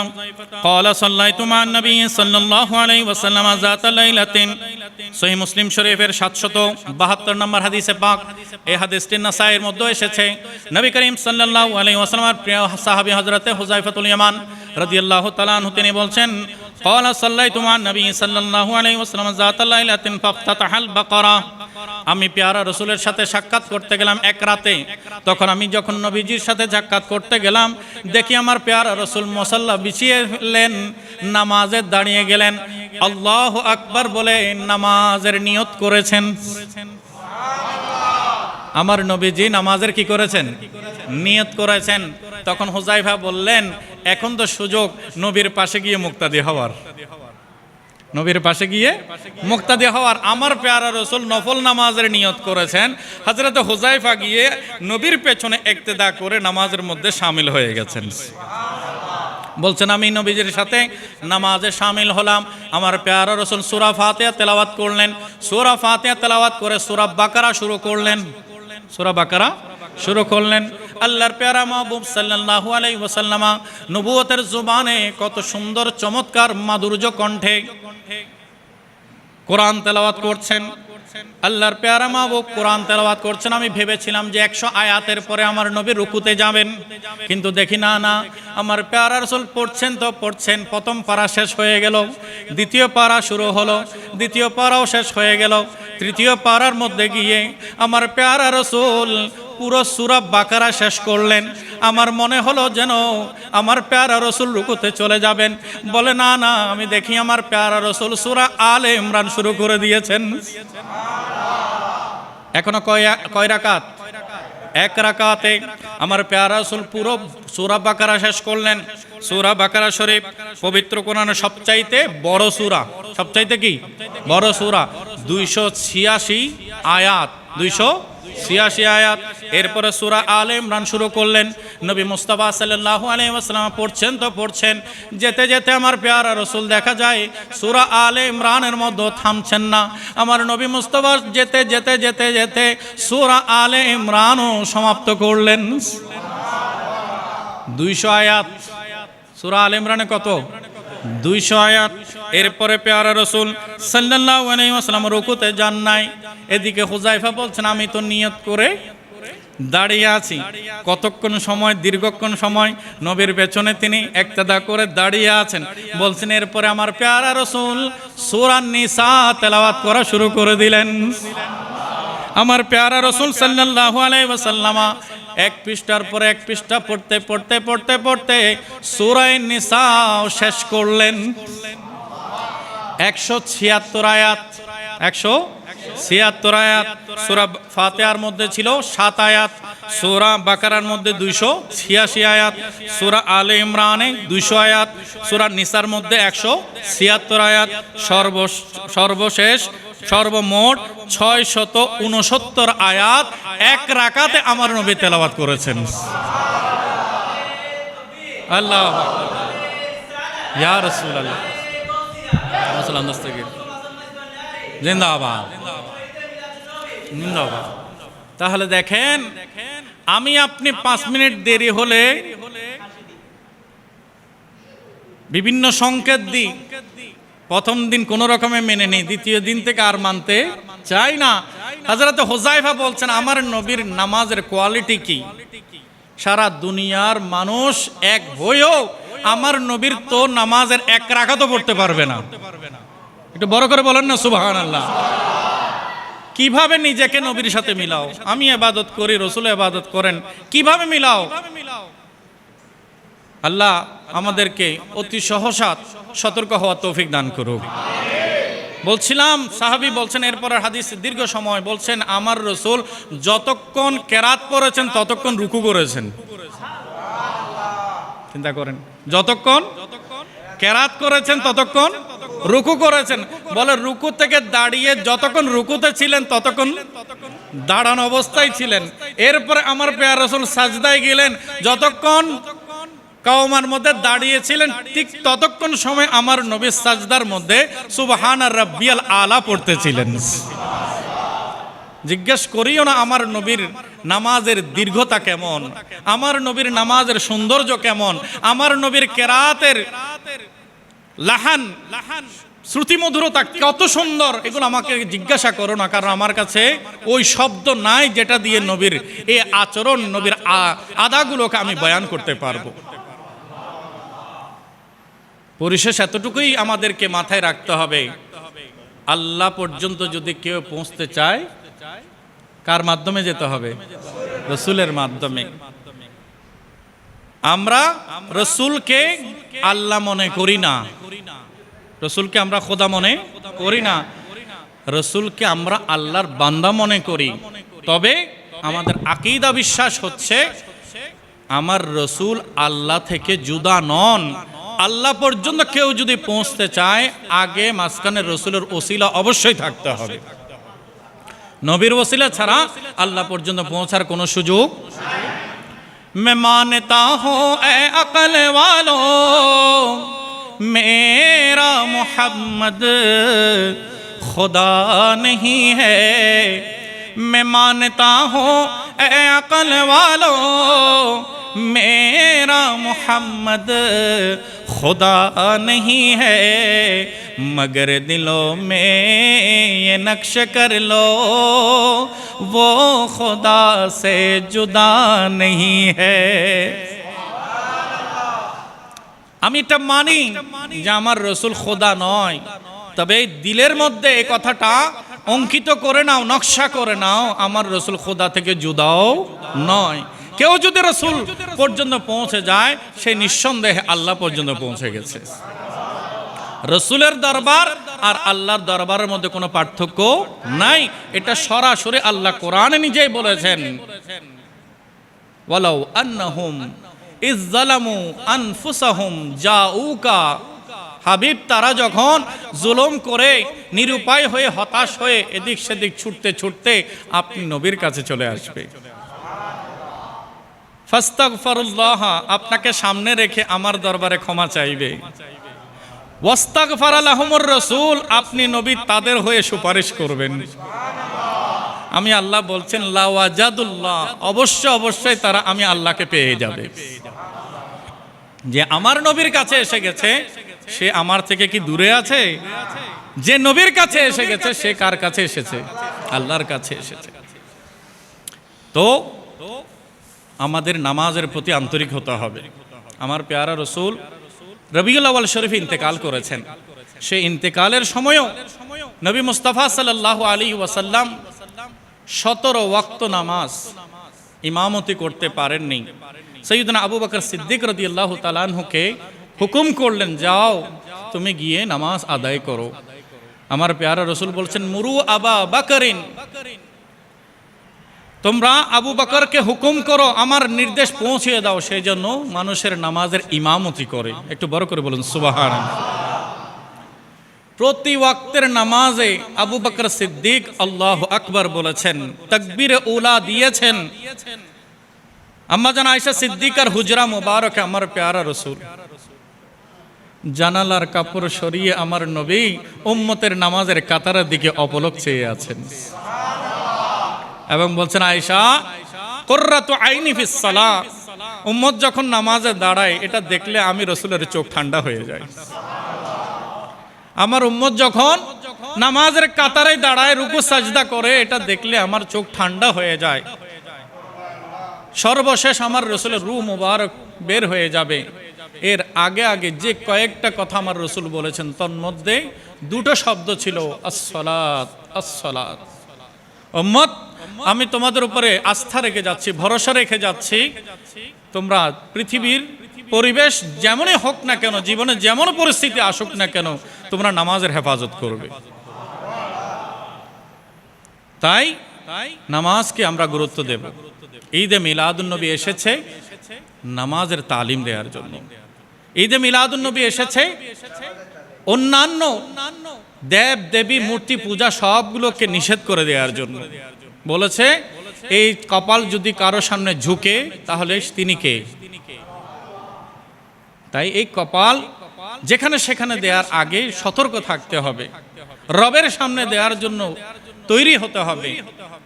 قال صليت مع النبي صلى الله عليه وسلم ذات ليلة সহিহ মুসলিম শরীফের 772 নম্বর হাদিসে পাক। এই হাদিসটি নাসাইয়ের মধ্যে এসেছে। নবী করিম সাল্লাল্লাহু আলাইহি ওয়াসাল্লামের প্রিয় সাহাবী হযরতে হুযায়ফাতুল ইয়ামান রাদিয়াল্লাহু তাআলা আনহু তিনি বলছেন, قال صليت مع النبي صلى الله عليه وسلم ذات ليلة فافتتح البقرة। আমি পেয়ারা রসুলের সাথে সাক্ষাৎ করতে গেলাম এক রাতে। তখন আমি যখন নবীজির সাথে সাক্ষাৎ করতে গেলাম, দেখি আমার পেয়ারা রসুল মুসাল্লা বিছিয়েলেন, নামাজে দাঁড়িয়ে গেলেন, আল্লাহু আকবার বলে নামাজের নিয়ত করেছেন। আমার নবীজি নামাজের কি করেছেন? নিয়ত করেছেন। তখন হুযায়ফা বললেন, এখন তো সুযোগ নবীর পাশে গিয়ে মুক্তাদি হওয়ার, নবীর পাশে গিয়ে মুক্তাদি হওয়ার। আমার পেয়ারা রসুল নফল নামাজের নিয়ত করেছেন, হযরত হুযায়ফা গিয়ে নবীর পেছনে ইক্তেদা করে নামাজের মধ্যে শামিল হয়ে গেছেন। বলছেন, আমি নবীজির সাথে নামাজে শামিল হলাম। আমার পেয়ারা রসুল সূরা ফাতিহা তেলাওয়াত করলেন। সূরা ফাতিহা তেলাওয়াত করে সূরা বাকারা শুরু করলেন। সূরা বাকারা শুরু করলেন। আল্লাহর পেয়ারা মাহবুব সাল্লাল্লাহু আলাইহি ওয়াসাল্লাম নবুয়তের জবানে কত সুন্দর চমৎকার মাধুর্য কণ্ঠে কোরআন তেলাওয়াত করছেন। আল্লাহর পেয়ারা মাহবুব কোরআন তেলাওয়াত করছেন। আমি ভেবেছিলাম যে 100 আয়াতের পরে আমার নবী রুকুতে যাবেন, কিন্তু দেখি না, আমার পেয়ারা রাসূল পড়ছেন তো পড়ছেন। প্রথম পারা শেষ হয়ে গেল, দ্বিতীয় পারা শুরু হলো, দ্বিতীয় পারাও শেষ হয়ে গেল, তৃতীয় পারার মধ্যে গিয়ে আমার পেয়ারা রাসূল পুরো সূরা বাকারা শেষ করলেন। আমার মনে হলো যেন আমার পেয়ারা রসুল রুকুতে চলে যাবেন। বলে না, আমি দেখি আমার পেয়ারা রসুল সূরা আলে ইমরান শুরু করে দিয়েছেন। এখনো কয় রাকাত? এক রাকাতে আমার পেয়ারা রসুল পুরো সূরা বাকারা শেষ করলেন। সূরা বাকারা শরীফ পবিত্র কোরআনের সবচাইতে বড় সূরা। সবচাইতে কি বড় সূরা? 286 আয়াত, 286 আয়াত। এরপরে সূরা আলে ইমরান শুরু করলেন। নবী মুস্তাফা সাল্লাল্লাহু আলাইহি ওয়াসাল্লাম পড়ছেন তো পড়ছেন। যেতে যেতে আমার পেয়ারা রসুল দেখা যায় সূরা আলে ইমরানের মধ্যে থামছেন না। আমার নবী মুস্তাফা যেতে যেতে যেতে যেতে সূরা আলে ইমরানও সমাপ্ত করলেন। 200 আয়াত। সূরা আলে ইমরানে কত? 200 আয়াত। এরপরে পেয়ারা রসুল সাল্লাল্লাহু আলাইহি ওয়াসাল্লাম রুকুতে যান নাই। এদিকে হুযায়ফা বলছেন, আমি তো নিয়ত করে দাঁড়িয়ে আছি। কতক্ষণ সময়, দীর্ঘক্ষণ সময় নবীর পেছনে তিনি ইক্তেদা করে দাঁড়িয়ে আছেন। বলছেন, এরপরে আমার পেয়ারা রসুল সূরা নিসা তেলাওয়াত করা শুরু করে দিলেন। আমার পেয়ারা রসুল সাল্লাল্লাহু আলাইহি ওয়াসাল্লাম এক পৃষ্ঠার পরে এক পৃষ্ঠা পড়তে পড়তে পড়তে পড়তে সূরা নিসা শেষ করলেন। 176 আয়াত, 176 আয়াত। সূরা ফাতিহার মধ্যে ছিল 7 আয়াত, সূরা বাকারার মধ্যে 286 আয়াত, সূরা আলে ইমরানে 200 আয়াত, সূরা নিসার মধ্যে 176 আয়াত। সর্বশেষ সর্বমোট 669 আয়াত এক রাকাতে আমার নবী তেলাওয়াত করেছেন। আল্লাহু আকবার, ইয়া রাসূলুল্লাহ সাল্লাল্লাহু আলাইহি ওয়াসাল্লাম জিন্দাবাদ, জিন্দাবাদ। তাহলে দেখেন, আমি আপনি 5 মিনিট দেরি হলে বিভিন্ন সংকেত দিই। প্রথম দিন কোনো রকমে মেনে নেই, দ্বিতীয় দিন থেকে আর মানতে চাই না। হযরত হুযায়ফা বলছেন, আমার নবীর নামাজের কোয়ালিটি কি? সারা দুনিয়ার মানুষ এক হয়েও আমার নবীর তো নামাজের এক রাকাতও পড়তে পারবে না। একটু বড় করে বলেন না সুবহানাল্লাহ। কিভাবে নিজেকে নবীর সাথে মিলাও? আমি ইবাদত করি, রাসূল ইবাদত করেন, কিভাবে মিলাও? আল্লাহ আমাদেরকে অতি সহসা সতর্ক হওয়ার তৌফিক দান করুক। বলছিলাম, সাহাবী বলছেন, এরপরের হাদিস দীর্ঘ সময় বলছেন, আমার রাসূল যতক্ষণ কেরাত পড়েছেন ততক্ষণ রুকু করেছেন। চিন্তা করেন, যতক্ষণ কেরাত করেছেন ততক্ষণ রুকু করেছেন। বলে রুকু থেকে দাঁড়িয়ে যতক্ষণ রুকুতে ছিলেন ততক্ষণ দাঁড়ানো অবস্থায় ছিলেন। এরপরে আমার পেয়ারা রাসূল সাজদায় গেলেন, যতক্ষণ কাওমার মধ্যে দাঁড়িয়েছিলেন, ঠিক ততক্ষণ সময় আমার নবী সাজদার মধ্যে সুবহানা রাব্বিয়াল আলা পড়তেছিলেন। জিজ্ঞেস করিও না আমার নবীর নামাজের দীর্ঘতা কেমন, আমার নবীর নামাজের সৌন্দর্য কেমন, আমার নবীর কেরাতের লাহান শ্রুতিমধুরতা কত সুন্দর, এগুলো আমাকে জিজ্ঞাসা করো না, কারণ আমার কাছে ওই শব্দ নাই যেটা দিয়ে নবীর এই আচরণ, নবীর আদাগুলোকে আমি বয়ান করতে পারবো। পরিশেষ এতটুকুই আমাদেরকে মাথায় রাখতে হবে, আল্লাহ পর্যন্ত যদি কেউ পৌঁছতে চায়, কার মাধ্যমে যেতে হবে? রসুলের মাধ্যমে। আমরা রসুলকে আল্লাহ মনে করি না, রসুলকে আমরা খোদা মনে করি না, রসুলকে আমরা আল্লাহর বান্দা মনে করি। তবে আমাদের আকীদা বিশ্বাস হচ্ছে আমার রসুল আল্লাহ থেকে জুদা নন। আল্লাহ পর্যন্ত কেউ যদি পৌঁছতে চায়, আগে মাঝখানে রসুলের ওসিলা অবশ্যই থাকতে হবে। নবীর ওসিলা ছাড়া আল্লাহ পর্যন্ত পৌঁছার কোনো সুযোগ। मैं मानता हूँ ए अकल वालों मेरा मोहम्मद खुदा नहीं है, मैं मानता हूँ ए अकल वालों मेरा मोहम्मद खुदा नहीं है, मगर दिलों में ये नक्श कर लो वो खुदा से जुदा नहीं है। আমি এটা মানি যে আমার রসুল খোদা নয়, তবে দিলের মধ্যে এই কথাটা অঙ্কিত করে নাও, নকশা করে নাও, আমার রসুল খোদা থেকে জুদাও নয়। কেউ যদি রসুল পর্যন্ত পৌঁছে যায়, সে নিঃসন্দেহে আল্লাহ পর্যন্ত পৌঁছে গেছে। রসুলের দরবার আর আল্লাহর দরবারের মধ্যে কোনো পার্থক্য নাই, এটা সরাসরি আল্লাহ কোরআনে নিজেই বলেছেন, ওয়ালাউ আন্নাহুম ইয যালামু আনফুসাহুম জাউকা, হাবিব তারা যখন জুলুম করে নিরুপায় হয়ে হতাশ হয়ে এদিক সেদিক ছুটতে ছুটতে আপনি নবীর কাছে চলে আসবে। ফাস্তাগফিরুল্লাহ, আপনাকে সামনে রেখে আমার দরবারে ক্ষমা চাইবে। ওয়াস্তাগফারা লাহুমুর রাসূল, আপনি নবী তাদের হয়ে সুপারিশ করবেন। আমি আল্লাহ বলছেন লা ওয়াজাদুল্লাহ, অবশ্যই তারা আমি আল্লাহকে পেয়ে যাবে। যে আমার নবীর কাছে এসে গেছে সে আমার থেকে কি দূরে আছে? যে নবীর কাছে এসে গেছে সে কার কাছে এসেছে? আল্লাহর কাছে এসেছে। তো আমাদের নামাজের প্রতি আন্তরিক হতে হবে। আমার পেয়ারা রসুল রবিউল আউয়াল শরীফে ইন্তেকাল করেছেন। সেই ইন্তেকালের সময়ও নবী মুস্তাফা সাল্লাল্লাহু আলাইহি ওয়াসাল্লাম 17 ওয়াক্ত নামাজ ইমামতি করতে পারেননি। সৈয়দনা আবু বকর সিদ্দিক রাদিয়াল্লাহু তাআলা আনহুকে হুকুম করলেন, যাও তুমি গিয়ে নামাজ আদায় করো। আমার পেয়ারা রসুল বলছেন, মুরু আবা বকরিন, তোমরা আবু বকরকে হুকুম করো আমার নির্দেশ পৌঁছিয়ে দাও, সেই জন্য মানুষের নামাজের ইমামতি করে। একটু বড় করে বলুন সুবহানাল্লাহ। প্রতি ওয়াক্তের নামাজে আবু বকর সিদ্দিক আল্লাহু আকবার বলেছেন, তাকবীরে উলা দিয়েছেন। আম্মা জান আয়েশা সিদ্দিকার হুজরা মুবারকে আমার পেয়ারা রসুল জানালার কাপড় সরিয়ে আমার নবী উম্মতের নামাজের কাতারের দিকে অপলক চেয়ে আছেন এবং বলছেন, আয়েশা কুররাতু আইনি ফিস সালাহ, উম্মত যখন নামাজে দাঁড়ায় এটা দেখলে আমি রসুলের চোখ ঠান্ডা হয়ে যায়। আমার উম্মত যখন নামাজের কাতারে দাঁড়ায় রুকু সাজদা করে এটা দেখলে আমার চোখ ঠান্ডা হয়ে যায়। সর্বশেষ আমার রসুলের রূহ মুবারক বের হয়ে যাবে। এর আগে আগে যে কয়েকটা কথা আমার রসুল বলেছেন তার মধ্যে দুটো শব্দ ছিল আসসালাত, আসসালাত। উম্মত, আমি তোমাদের উপরে আস্থা রেখে যাচ্ছি, ভরসা রেখে যাচ্ছি, তোমরা পৃথিবীর পরিবেশ যেমনই হোক না কেন, জীবনে যেমন পরিস্থিতি আসুক না কেন, তোমরা নামাজের হেফাজত করবে। তাই নামাজকে আমরা গুরুত্ব দেব। ঈদে মিলাদুন্নবী এসেছে নামাজের তালিম দেওয়ার জন্য। ঈদে মিলাদুন্নবী এসেছে অন্যান্য দেব দেবী মূর্তি পূজা সবগুলোকে নিষেধ করে দেওয়ার জন্য। বলেছে এই কপাল যদি কারো সামনে ঝুঁকে তাহলে তিনি কে? তাই এই কপাল যেখানে সেখানে দেওয়ার আগে সতর্ক থাকতে হবে, রবের সামনে দেওয়ার জন্য তৈরি হতে হবে।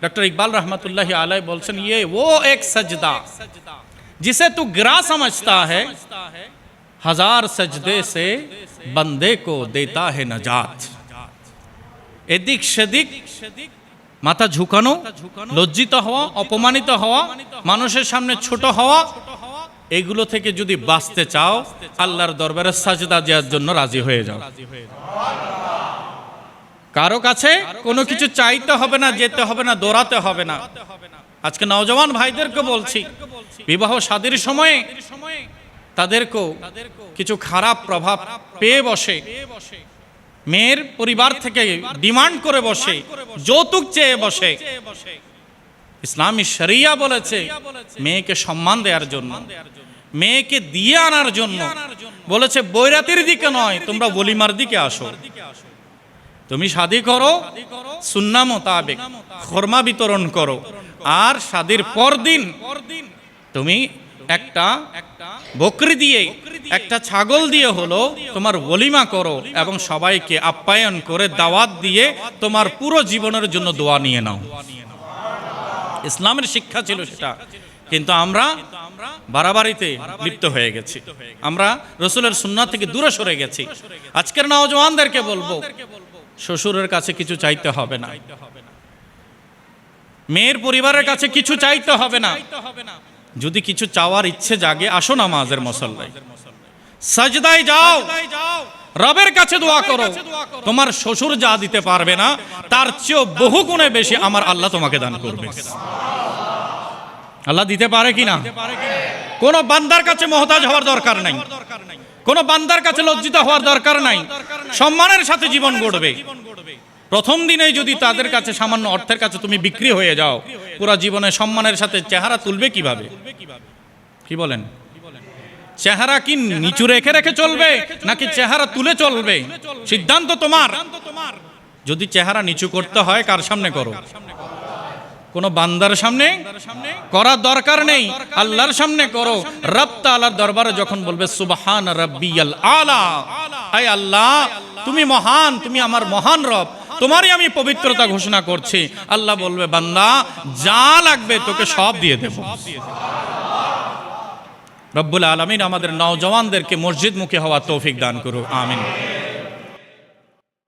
ডক্টর ইকবাল রহমতুল্লাহ আলাই বলছেন, ये वो एक सजदा जिसे तू गिरा समझता है, हजार सजदे से बंदे को देता है नजात। এদিক সেদিক মাথা ঝুঁকানো, লজ্জিত হওয়া, অপমানিত হওয়া, মানুষের সামনে ছোট হওয়া, এগুলো থেকে যদি বাঁচতে চাও আল্লাহর দরবারে সাজদা দেওয়ার জন্য রাজি হয়ে যাও। কারো কাছে কোনো কিছু চাইতে হবে না, যেতে হবে না, দৌড়াতে হবে না। আজকে নওজওয়ান ভাইদেরকে বলছি, বিবাহ শাদীর সময়ে তাদেরকেও কিছু খারাপ প্রভাব পেয়ে বসে, মেয়ের পরিবার থেকে ডিমান্ড করে বসে, যৌতুক চেয়ে বসে। ইসলামী শরিয়া বলেছে মেয়েকে সম্মান দেওয়ার জন্য, মেয়েকে দিয়ে আনার জন্য বলেছে বৈরাতির দিকে নয়, তোমরা ওলিমার দিকে আসো। তুমি শাদী করো, সুন্নাহ মোতাবেক খরমা বিতরণ করো, আর শাদীর পর দিন তুমি একটা বকরি দিয়ে, একটা ছাগল দিয়ে হলো তোমার ওলিমা করো, এবং সবাইকে আপ্যায়ন করে দাওয়াত দিয়ে তোমার পুরো জীবনের জন্য দোয়া নিয়ে নাও। ইসলামের শিক্ষা ছিল সেটা, কিন্তু আমরা বাড়াবাড়িতে লিপ্ত হয়ে গেছি, আমরা রাসূলের সুন্নাহ থেকে দূরে সরে গেছি। আজকের নওজওয়ানদেরকে বলবো, শ্বশুরের কাছে কিছু চাইতে হবে না, মেয়ের পরিবারের কাছে কিছু চাইতে হবে না। যদি কিছু চাওয়ার ইচ্ছে জাগে, আসো নামাজের মুসল্লায়, সাজদায় যাও, রবের কাছে দোয়া করো। তোমার শ্বশুর যা দিতে পারবে না তার চেয়েও বহু গুণে বেশি আমার আল্লাহ তোমাকে দান করবে। আল্লাহ দিতে পারে কিনা? কোন বান্দার কাছে মুহতাজ হওয়ার দরকার নাই, কোন বান্দার কাছে লজ্জিত হওয়ার দরকার নাই। সম্মানের সাথে জীবন গড়বে। প্রথম দিনেই যদি তাদের কাছে সামান্য অর্থের কাছে তুমি বিক্রি হয়ে যাও, পুরো জীবনে সম্মানের সাথে চেহারা তুলবে কিভাবে? কি বলেন? চেহারা কি নিচু রেখে রেখে চলবে নাকি চেহারা তুলে চলবে? সিদ্ধান্ত তোমার। যদি চেহারা নিচু করতে হয়, কার সামনে করো? কোন বান্দার সামনে করার দরকার নেই, আল্লাহর সামনে করো। রব তাআলার দরবারে যখন বলবে সুবহান রাব্বিয়াল আলা, আয় আল্লাহ তুমি মহান, তুমি আমার মহান রব, তোমারই আমি পবিত্রতা ঘোষণা করছি। আল্লাহ বলবে বান্দা যা লাগবে তোকে সব দিয়ে দেব। রব্বুল আলামিন আমাদের নওজওয়ানদেরকে মসজিদমুখী হওয়ার তৌফিক দান করুন, আমিন।